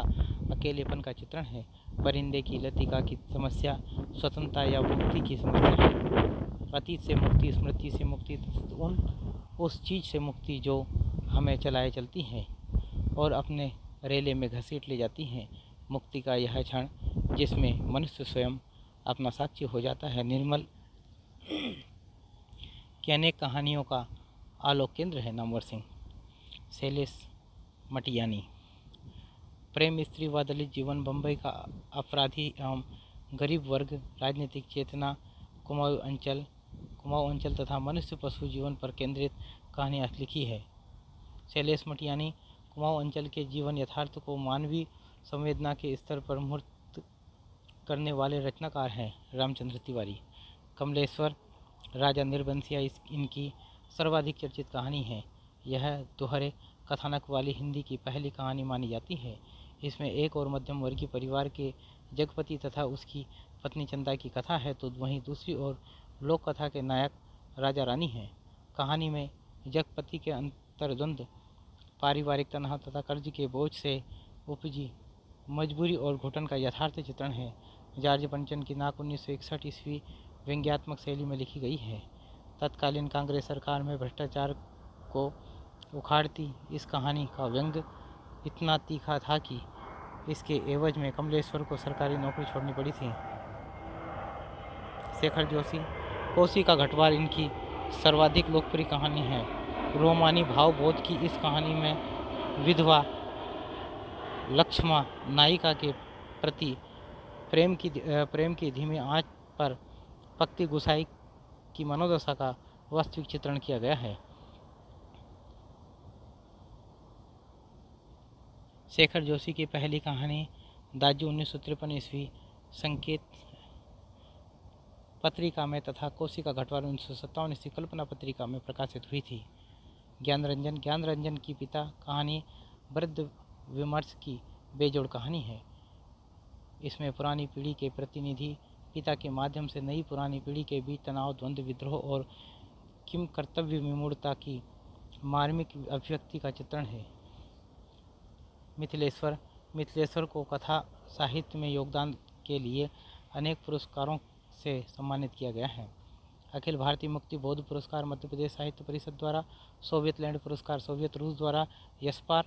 अकेलेपन का चित्रण है। परिंदे की लतिका की समस्या स्वतंत्रता या मुक्ति की समस्या है। अतीत से मुक्ति, स्मृति से मुक्ति, उस चीज़ से मुक्ति जो हमें चलाए चलती है और अपने रेले में घसीट ले जाती है। मुक्ति का यह क्षण जिसमें मनुष्य स्वयं अपना साक्षी हो जाता है। निर्मल की अनेक कहानियों का आलोक केंद्र है। नामवर सिंह। शैलेश मटियानी, प्रेम, स्त्री व दलित जीवन, बम्बई का अपराधी एवं गरीब वर्ग, राजनीतिक चेतना, कुमाऊं अंचल तथा मनुष्य पशु जीवन पर केंद्रित कहानियाँ लिखी है। शैलेश मटियानी कुमाऊं अंचल के जीवन यथार्थ को मानवीय संवेदना के स्तर पर मूर्त करने वाले रचनाकार हैं। रामचंद्र तिवारी। कमलेश्वर राजा निर्बंसिया इनकी सर्वाधिक चर्चित कहानी है। यह दोहरे कथानक वाली हिंदी की पहली कहानी मानी जाती है। इसमें एक और मध्यम वर्गीय परिवार के जगपति तथा उसकी पत्नी चंदा की कथा है, तो वहीं दूसरी ओर लोक कथा के नायक राजा रानी हैं। कहानी में जगपति के अंतर्द्वंद, पारिवारिक तनाव तथा कर्ज के बोझ से उपजी मजबूरी और घुटन का यथार्थ चित्रण है। जॉर्ज पंचन की नाक 1961 ईस्वी व्यंग्यात्मक शैली में लिखी गई है। तत्कालीन कांग्रेस सरकार में भ्रष्टाचार को उखाड़ती इस कहानी का व्यंग्य इतना तीखा था कि इसके एवज में कमलेश्वर को सरकारी नौकरी छोड़नी पड़ी थी। शेखर जोशी, कोसी का घटवार इनकी सर्वाधिक लोकप्रिय कहानी है। रोमानी भावबोध की इस कहानी में विधवा लक्ष्मा नायिका के प्रति प्रेम की धीमी आंच पर पकती गुसाई की मनोदशा का वास्तविक चित्रण किया गया है। शेखर जोशी की पहली कहानी दाजू 1953 ईस्वी संकेत पत्रिका में तथा कौशिका घटवाल 1957 ईस्वी कल्पना पत्रिका में प्रकाशित हुई थी। ज्ञानरंजन की पिता कहानी वृद्ध विमर्श की बेजोड़ कहानी है। इसमें पुरानी पीढ़ी के प्रतिनिधि पिता के माध्यम से नई पुरानी पीढ़ी के बीच तनाव, द्वंद्व, विद्रोह और किम कर्तव्य विमूढ़ता की मार्मिक अभिव्यक्ति का चित्रण है। मिथिलेश्वर को कथा साहित्य में योगदान के लिए अनेक पुरस्कारों से सम्मानित किया गया है। अखिल भारतीय मुक्ति बौद्ध पुरस्कार मध्य प्रदेश साहित्य परिषद द्वारा, सोवियत लैंड पुरस्कार सोवियत रूस द्वारा, यशपाल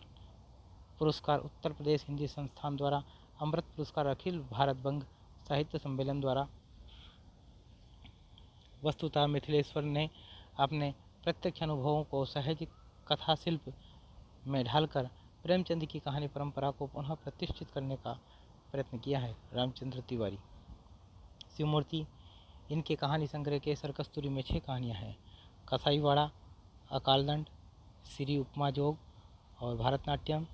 पुरस्कार उत्तर प्रदेश हिंदी संस्थान द्वारा, अमृत पुरस्कार अखिल भारत बंग साहित्य सम्मेलन द्वारा। वस्तुतः मिथिलेश्वर ने अपने प्रत्यक्ष अनुभवों को सहज कथा शिल्प में ढालकर प्रेमचंद की कहानी परंपरा को पुनः प्रतिष्ठित करने का प्रयत्न किया है। रामचंद्र तिवारी। शिवमूर्ति। इनके कहानी संग्रह केसर कस्तूरी में 6 कहानियाँ हैं। कसाईवाड़ा, अकालदंड, श्री उपमा जोग और भारतनाट्यम,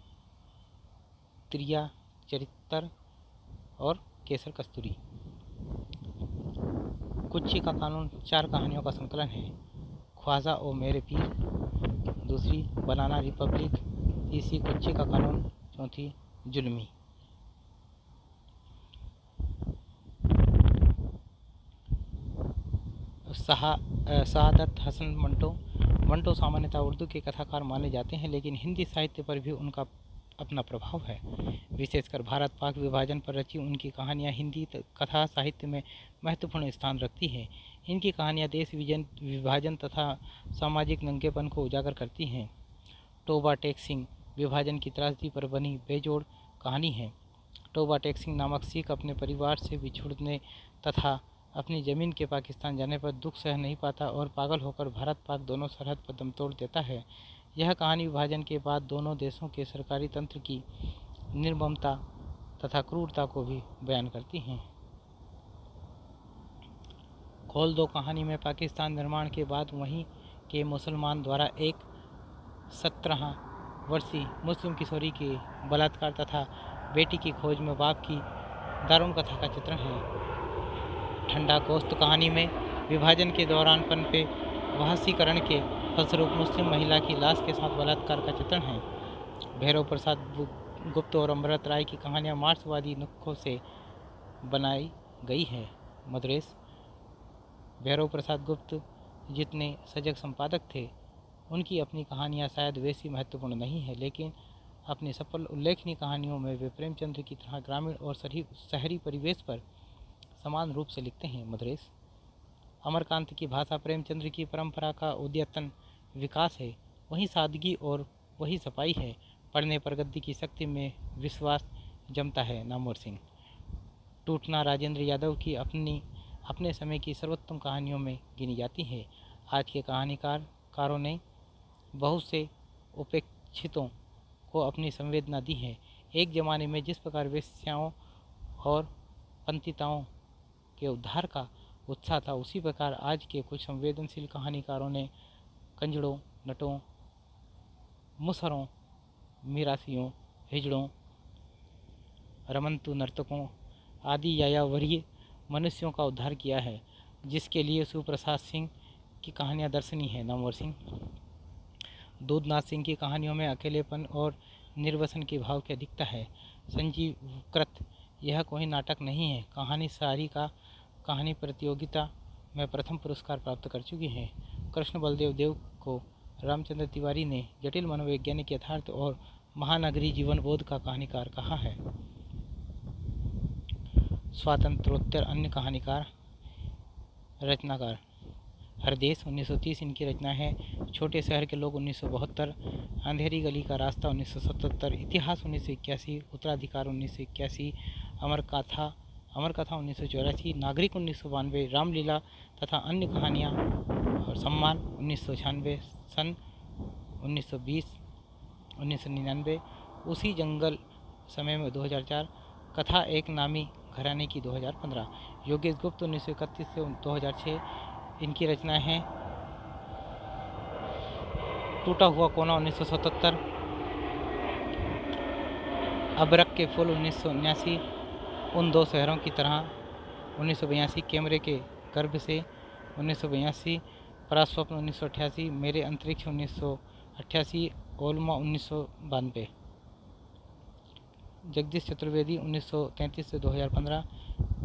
त्रिया चरित्र और केसर कस्तूरी। कुच्ची का कानून 4 कहानियों का संकलन है। ख्वाजा ओ मेरे पीर, दूसरी बनाना रिपब्लिक, तीसरी कुच्ची का कानून, चौथी जुल्मी। सआदत हसन मंटो सामान्यतः उर्दू के कथाकार माने जाते हैं, लेकिन हिंदी साहित्य पर भी उनका अपना प्रभाव है। विशेषकर भारत पाक विभाजन पर रची उनकी कहानियाँ हिंदी कथा साहित्य में महत्वपूर्ण स्थान रखती हैं। इनकी कहानियाँ देश विभाजन तथा सामाजिक नंगेपन को उजागर करती हैं। टोबा टेक सिंह विभाजन की त्रासदी पर बनी बेजोड़ कहानी है। टोबा टेक सिंह नामक सिख अपने परिवार से बिछुड़ने तथा अपनी ज़मीन के पाकिस्तान जाने पर दुख सह नहीं पाता और पागल होकर भारत पाक दोनों सरहद पर दम तोड़ देता है। यह कहानी विभाजन के बाद दोनों देशों के सरकारी तंत्र की निर्ममता तथा क्रूरता को भी बयान करती हैं। खोल दो कहानी में पाकिस्तान निर्माण के बाद वहीं के मुसलमान द्वारा एक 17 वर्षीय मुस्लिम किशोरी के बलात्कार तथा बेटी की खोज में बाप की दारुण कथा का चित्रण है। ठंडा गोश्त कहानी में विभाजन के दौरान पनपे वहसीकरण के फलस्वरूप मुस्लिम महिला की लाश के साथ बलात्कार का चित्रण है। भैरव प्रसाद गुप्त और अमृत राय की कहानियाँ मार्क्सवादी नुक्खों से बनाई गई है। मद्रेस। भैरव प्रसाद गुप्त जितने सजग संपादक थे, उनकी अपनी कहानियाँ शायद वैसी महत्वपूर्ण नहीं है, लेकिन अपनी सफल उल्लेखनीय कहानियों में वे प्रेमचंद्र की तरह ग्रामीण और शहरी परिवेश पर समान रूप से लिखते हैं। मद्रेस। अमरकांत की भाषा प्रेमचंद्र की परंपरा का उद्यतन विकास है। वही सादगी और वही सफाई है। पढ़ने पर गद्दी की शक्ति में विश्वास जमता है। नामवर सिंह। टूटना राजेंद्र यादव की अपने समय की सर्वोत्तम कहानियों में गिनी जाती है। आज के कहानीकारों ने बहुत से उपेक्षितों को अपनी संवेदना दी है। एक ज़माने में जिस प्रकार वेश्याओं और पंतिताओं के उद्धार का उत्साह था, उसी प्रकार आज के कुछ संवेदनशील कहानीकारों ने कंजड़ों, नटों, मुसहरों, मिरासियों, हिजड़ों, रमंतु नर्तकों आदि यायावरीय मनुष्यों का उद्धार किया है, जिसके लिए सुप्रसाद सिंह की कहानियाँ दर्शनीय है। नामवर सिंह। दूधनाथ सिंह की कहानियों में अकेलेपन और निर्वसन के भाव की अधिकता है। संजीव कृत। यह कोई नाटक नहीं है। कहानी सारी का कहानी प्रतियोगिता में प्रथम पुरस्कार प्राप्त कर चुकी है। कृष्ण बलदेव देव को रामचंद्र तिवारी ने जटिल मनोवैज्ञानिक यथार्थ और महानगरीय जीवन बोध का कहानीकार कहा है। स्वातंत्रोत्तर अन्य कहानीकार रचनाकार। हरदेश 1930 इनकी रचना है। छोटे शहर के लोग 1972, अंधेरी गली का रास्ता 1977, इतिहास 1981, उत्तराधिकार 1981, अमरकथा 1984, नागरिक 1992, रामलीला तथा अन्य कहानियाँ और सम्मान 1996, सन 1920, 1999, उसी जंगल समय में 2004, कथा एक नामी घराने की 2015। योगेश गुप्त 1931 से 2006 इनकी रचनाएं हैं। टूटा हुआ कोना 1977, अबरक के फूल 1979, उन दो शहरों की तरह 1982, कैमरे के गर्भ से 1982, परास्वप्न 1988, मेरे अंतरिक्ष 1988, ओल्मा 1992। जगदीश चतुर्वेदी 1933 से 2015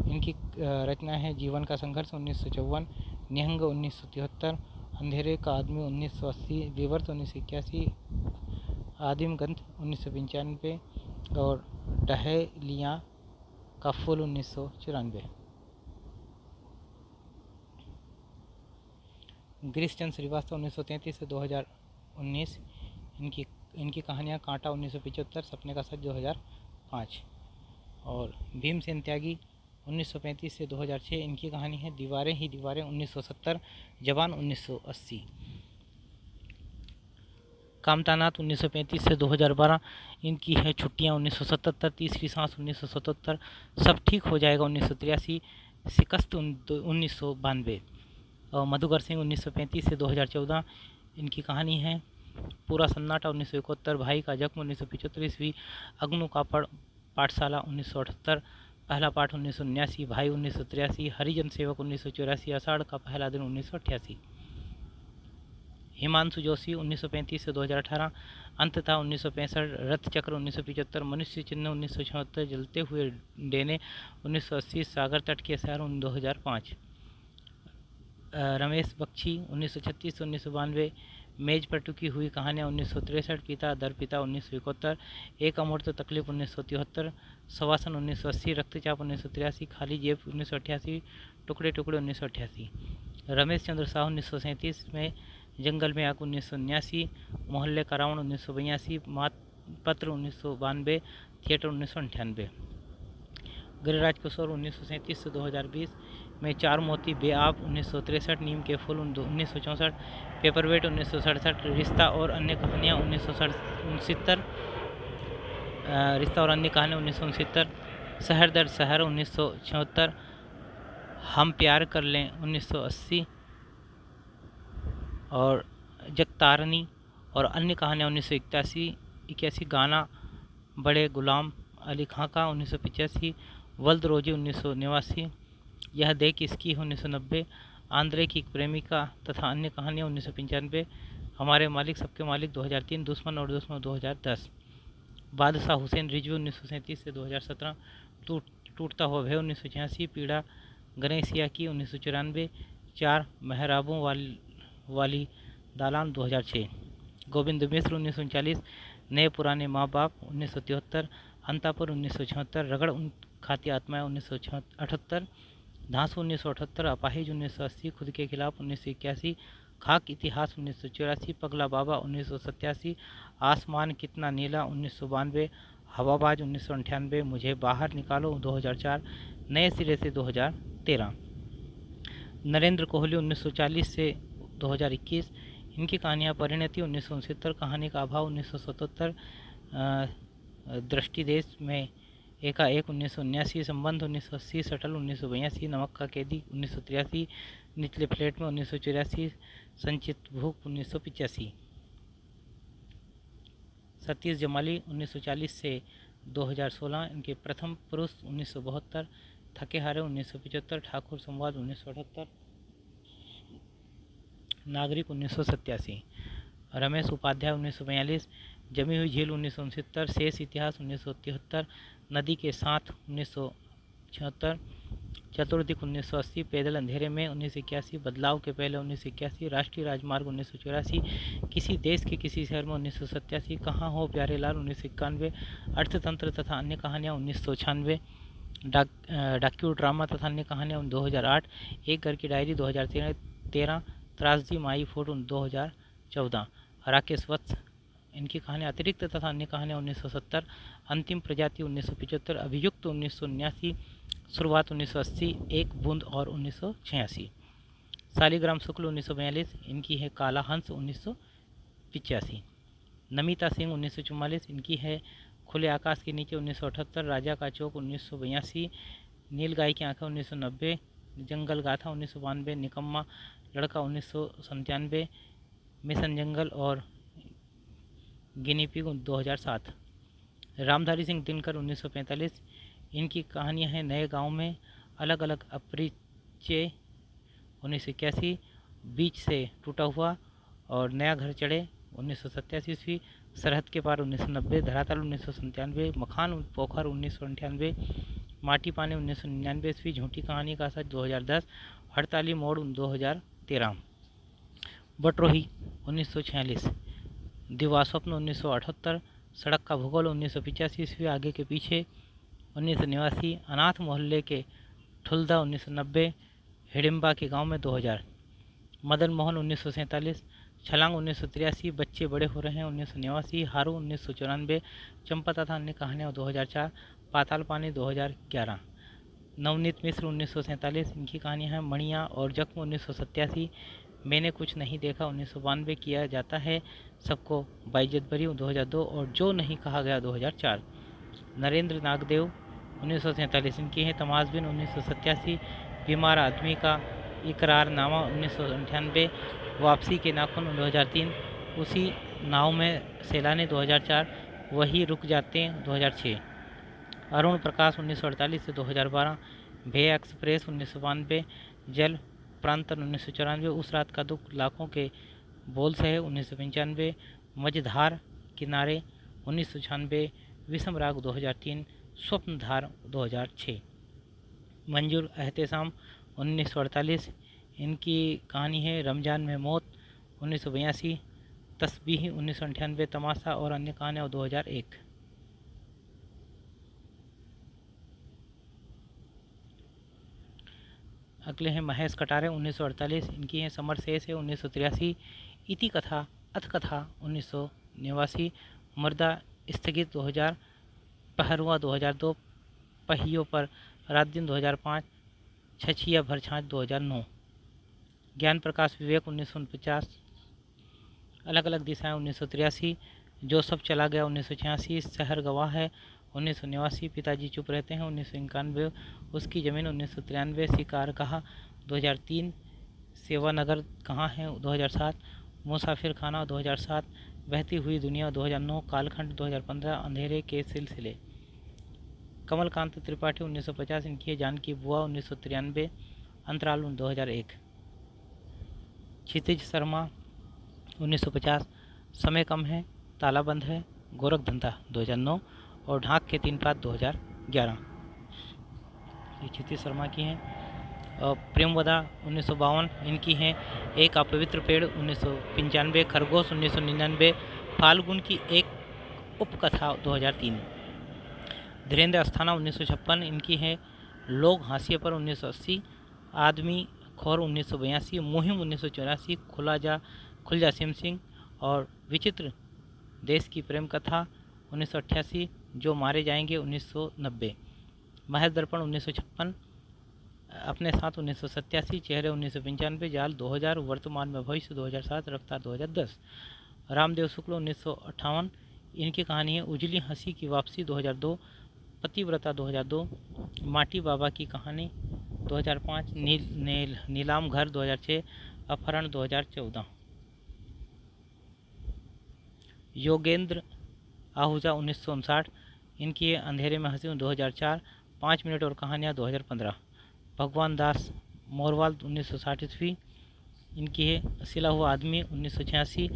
इनकी रचनाएं हैं। जीवन का संघर्ष 1954, निहंग 1973, अंधेरे का आदमी 1980, विवर्त 1981, आदिम ग्रंथ 1995 और डहेलिया का फूल 1994। गिरीश चंद्र श्रीवास्तव 1933 से 2019 इनकी कहानियाँ कांटा 1975, सपने का सच 2005 और भीमसेन त्यागी 1935 से 2006 इनकी कहानी है। दीवारें ही दीवारें 1970, जवान 1980। कामतानाथ 1935 से 2012 इनकी है। छुट्टियां 1977, तीसरी सांस 1977, सब ठीक हो जाएगा 1983, शिकस्त 1992 और मधुकर सिंह 1935 से 2014 इनकी कहानी है। पूरा सन्नाटा 1971, भाई का जख्म 1975 ईस्वी, अग्नु का पाठशाला 1978, पहला पाठ 1979, भाई 1983, हरिजन सेवक 1984, आषाढ़ का पहला दिन 1988। हिमांशु जोशी 1935 से 2018, अंततः 1965, रथ चक्र 1975, मनुष्य चिन्ह 1976, जलते हुए डेने 1980, सागर तट के शहर 2005। रमेश बख्शी 1936 से 1992, मेज पर टुकी हुई कहानियाँ 1963, पिता दर पिता 1971, एक अमूर्त तकलीफ 1973, सवासन 1980, रक्तचाप 1983, खाली जेब 1988, टुकड़े टुकड़े 1988। रमेश चंद्र साहू 1937 में जंगल में आग 1979, मोहल्ले का रावण 1982, पत्र 1992, थिएटर 1998। गिरिराज किशोर 1937 से 2020 में चार मोती बेआब 1963, नीम के फूल 1964, पेपरवेट 1967, रिश्ता और अन्य कहानियाँ 1969, रिश्ता और अन्य कहानियाँ 1969, शहर दर शहर 1976, हम प्यार कर लें 1980 और जगतारनी और अन्य कहानियाँ 1981, गाना बड़े गुलाम अली खां का 1985, वल्द रोजी 1989, यह देख इसकी 1990, आंद्रे की प्रेमिका तथा अन्य कहानियाँ 1995, हमारे मालिक सबके मालिक 2003, दुश्मन और दुश्मन 2010, बादशाह हुसैन रिजवी 1937 से 2017, टूटता हुआ भय 1986, पीड़ा गणेशिया की 1994, चार मेहराबों वाली दालान 2006, गोविंद मिश्र 1939, नए पुराने माँ बाप 1973, अंतापुर 1976, रगड़ खाती आत्माएं 1978, धांसू 1978, अपाहिज 1980, खुद के खिलाफ 1981, खाक इतिहास 1984, पगला बाबा 1987, आसमान कितना नीला 1992, हवाबाज 1998, मुझे बाहर निकालो 2004, नए सिरे से 2013। नरेंद्र कोहली 1940 से 2021, इनकी कहानियाँ परिणति 1969, कहानी का अभाव 1977, दृष्टि देश में एकाएक 1979, संबंध 1980, सटल 1982, नमक का कैदी 1983, निचले फ्लैट में 1984, संचित भूख 1985। सतीश जमाली 1940 से 2016, इनके प्रथम पुरुष 1972, थके हारे 1975, ठाकुर संवाद 1978, नागरिक 1987, रमेश उपाध्याय 1942, जमी हुई झील 1969, शेष इतिहास 1973, नदी के साथ 1976, चतुर्दिक 1980, पैदल अंधेरे में 1981, बदलाव के पहले 1981, राष्ट्रीय राजमार्ग 1984, किसी देश के किसी शहर में 1987, कहाँ हो प्यारे लाल 1991, अर्थतंत्र तथा अन्य कहानियाँ 1996, डाक्यू ड्रामा तथा अन्य कहानियाँ 2008, एक घर की डायरी 2013, त्रासदी माई फूड 2014, राकेश वत्स, इनकी कहानियाँ अतिरिक्त तथा अन्य कहानियाँ 1970, अंतिम प्रजाति 1975, अभियुक्त 1979, शुरुआत 1980, एक बूंद और 1986, शालिग्राम शुक्ल 1942, इनकी है काला हंस 1985, नमिता सिंह 1944, इनकी है खुले आकाश के नीचे 1978, राजा का चौक 1982, नील गाय की आंखें 1990, जंगल गाथा 1992, निकम्मा लड़का 1997, मिशन जंगल और गिनी पिग 2007, रामधारी सिंह दिनकर 1945। इनकी कहानियाँ हैं नए गांव में, अलग अलग अपरिचय 1981, बीच से टूटा हुआ और नया घर चढ़े 1987 ईस्वी, सरहद के पार 1990, धरातल 1997, मखान पोखर 1998, माटी पानी 1999 ईस्वी, झूठी कहानी का सच 2010, हड़ताली मोड़ 2013, बटरोही 1946, दिवास्वप्न 1978, सड़क का भूगोल 1985 ईस्वी, आगे के पीछे 1989, अनाथ मोहल्ले के ठुलदा 1990, हिडिम्बा के गांव में 2000, मदन मोहन 1947, छलांग 1983, बच्चे बड़े हो रहे हैं 1989, हारू 1994, चंपा तथा अन्य कहानियाँ 2004, पाताल पानी 2011, नवनीत मिश्र 1947। इनकी कहानियाँ हैं मणिया और जख्म 1987, मैंने कुछ नहीं देखा 1992, किया जाता है सबको बाइज्जत बरी 2002 और जो नहीं कहा गया 2004, नरेंद्र नागदेव 1947। इनकी है तमाशबिन 1987, बीमार आदमी का इकरारनामा 1998, वापसी के नाखून 2003, उसी नाव में सैलानी 2004, वही रुक जाते हैं 2006, अरुण प्रकाश 1948 से 2012, भे एक्सप्रेस 1992, जल प्रांतन 1994, उस रात का दुख लाखों के बोल से है 1995, मझधार किनारे 1996, विषम राग 2003, स्वप्नधार 2006, मंजूर एहतेसाम 1948। इनकी कहानी है रमजान में मौत 1982, तस्बीह 1998, तमाशा और अन्य कहानियाँ 2001। अगले हैं महेश कटारे 1948। इनकी हैं समर शेष है 1983, इति कथा अथकथा 1989, मर्दा स्थगित 2000, पहरुआ 2002, पहियों पर रात दिन 2005, छछिया भरछाँच 2009, ज्ञान प्रकाश विवेक 1949, अलग अलग दिशाएं 1983, जो सब चला गया 1986, शहर गवाह है 1989, पिताजी चुप रहते हैं 1991, उसकी ज़मीन 1993, शिकार कहा 2003, सेवानगर कहाँ है 2007, मुसाफिर खाना 2007, बहती हुई दुनिया 2009, कालखंड 2015, अंधेरे के सिलसिले, कमलकांत त्रिपाठी 1950। इनकी है जानकी बुआ 1993, अंतराल 2001, क्षितिज शर्मा 1950, समय कम है, तालाबंद है, गोरख धंधा 2009 और ढाक के 3 पात 2011। ये क्षितिज शर्मा की हैं। प्रेमवदा 1952। इनकी हैं एक अपवित्र पेड़ 1995, खरगोश 1999, फाल्गुन की एक उपकथा 2003, धीरेन्द्र अस्थाना 1956। इनकी है लोग हाशिए पर 1980, आदमी खोर 1982, मुहिम 1984, खुल जा सिम सिंह और विचित्र देश की प्रेम कथा 1988, जो मारे जाएंगे 1990, महज दर्पण 1956, अपने साथ 1987, चेहरे 1995, जाल 2000, वर्तमान में भविष्य 2007, रफ्तार 2010, रामदेव शुक्ल 1958। इनकी कहानी है उजली हंसी की वापसी 2002, पतिव्रता 2002, माटी बाबा की कहानी 2005, नीलाम घर 2006, अपहरण 2014, योगेंद्र आहूजा 1959। इनकी अंधेरे में हंसी 2004, 5 मिनट और कहानियाँ 2015, भगवान दास मोरवाल 1960 ईस्वी। इनकी है सिला हुआ आदमी 1986,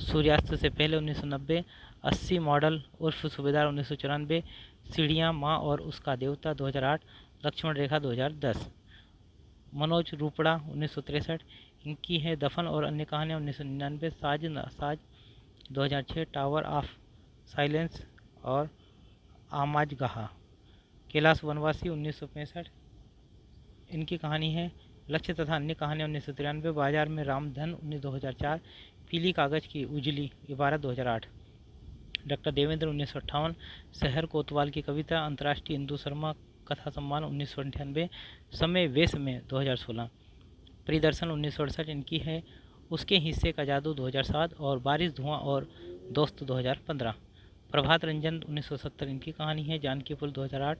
सूर्यास्त से पहले 1990, 80 मॉडल उर्फ सूबेदार 1994, सीढ़ियाँ माँ और उसका देवता 2008, लक्ष्मण रेखा 2010, मनोज रूपड़ा 1963। इनकी है दफन और अन्य कहानियाँ 1999, साज 2006, टावर ऑफ साइलेंस और आमाज गहा, कैलाश वनवासी 1965। इनकी कहानी है लक्ष्य तथा अन्य कहानियाँ 1993, बाजार में रामधन 2004, पीली कागज की उजली इबारत 2008, डॉक्टर देवेंद्र 1958, शहर कोतवाल की कविता, अंतर्राष्ट्रीय इंदु शर्मा कथा सम्मान 1998, समय वेश में 2016, परिदर्शन 1968। इनकी है उसके हिस्से का जादू 2007 और बारिश धुआं और दोस्त 2015, प्रभात रंजन 1970। इनकी कहानी है जानकी पुल 2008,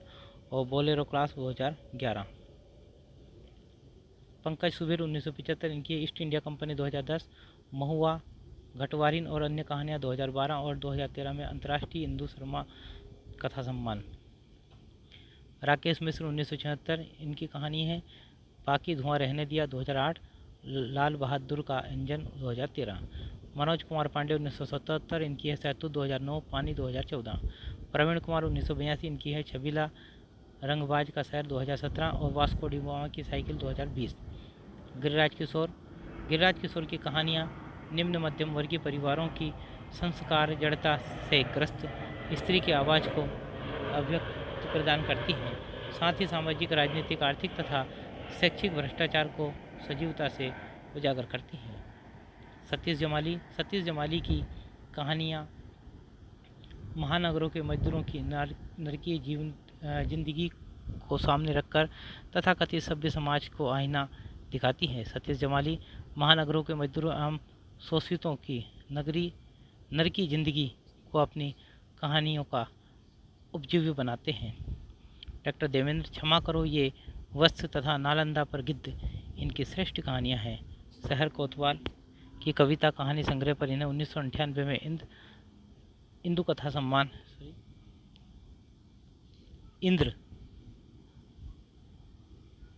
और बोलेरो क्लास 2011। पंकज सुबीर 1975 इनकी ईस्ट इंडिया कंपनी 2010, महुआ, घटवारिन और अन्य कहानियाँ 2012 और 2013 में अंतर्राष्ट्रीय इंदु शर्मा कथा सम्मान। राकेश मिश्र 1976 इनकी कहानी है बाकी धुआं रहने दिया 2008, लाल बहादुर का इंजन 2013। मनोज कुमार पांडे 1977 इनकी है सैतु 2009, पानी 2014। प्रवीण कुमार 1982 इनकी है छबीला, रंगबाज का शहर 2017 और वास्को डी गामा की साइकिल 2020। गिरिराज किशोर की कहानियाँ निम्न मध्यम वर्गीय परिवारों की संस्कार जड़ता से ग्रस्त स्त्री की आवाज़ को अभिव्यक्ति प्रदान करती हैं, साथ ही सामाजिक, राजनीतिक, आर्थिक तथा शैक्षिक भ्रष्टाचार को सजीवता से उजागर करती हैं। सतीश जमाली की कहानियाँ महानगरों के मजदूरों की नरकीय जिंदगी को सामने रखकर तथा कथित सभ्य समाज को आईना दिखाती है। सतीश जमाली महानगरों के मजदूरों एवं शोषितों की नरकी जिंदगी को अपनी कहानियों का उपजीव्य बनाते हैं। डॉक्टर देवेंद्र क्षमा करो ये वत्स तथा नालंदा पर गिद्ध इनकी श्रेष्ठ कहानियां हैं। शहर कोतवाल की कविता कहानी संग्रह पर इन्हें 1998 में इंदु कथा सम्मान इंद्र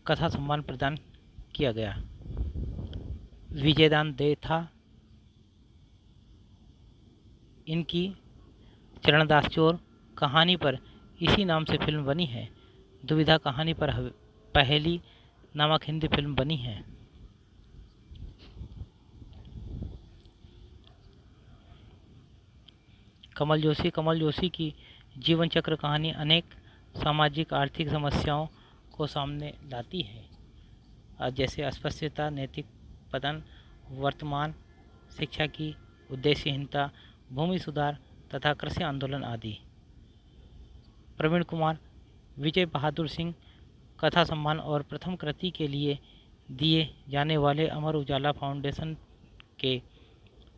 कथा सम्मान प्रदान किया गया। विजयदान दे था इनकी चरणदास चोर कहानी पर इसी नाम से फिल्म बनी है। दुविधा कहानी पर पहली नामक हिंदी फिल्म बनी है। कमल जोशी की जीवन चक्र कहानी अनेक सामाजिक आर्थिक समस्याओं को सामने लाती है, जैसे अस्पृश्यता, नैतिक पतन, वर्तमान शिक्षा की उद्देश्यहीनता, भूमि सुधार तथा कृषि आंदोलन आदि। प्रवीण कुमार विजय बहादुर सिंह कथा सम्मान और प्रथम कृति के लिए दिए जाने वाले अमर उजाला फाउंडेशन के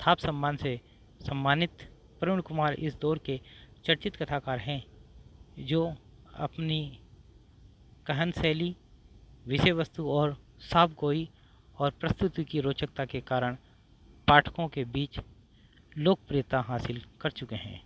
थाप सम्मान से सम्मानित प्रवीण कुमार इस दौर के चर्चित कथाकार हैं, जो अपनी कहान शैली, विषय वस्तु और साफ गोई और प्रस्तुति की रोचकता के कारण पाठकों के बीच लोकप्रियता हासिल कर चुके हैं।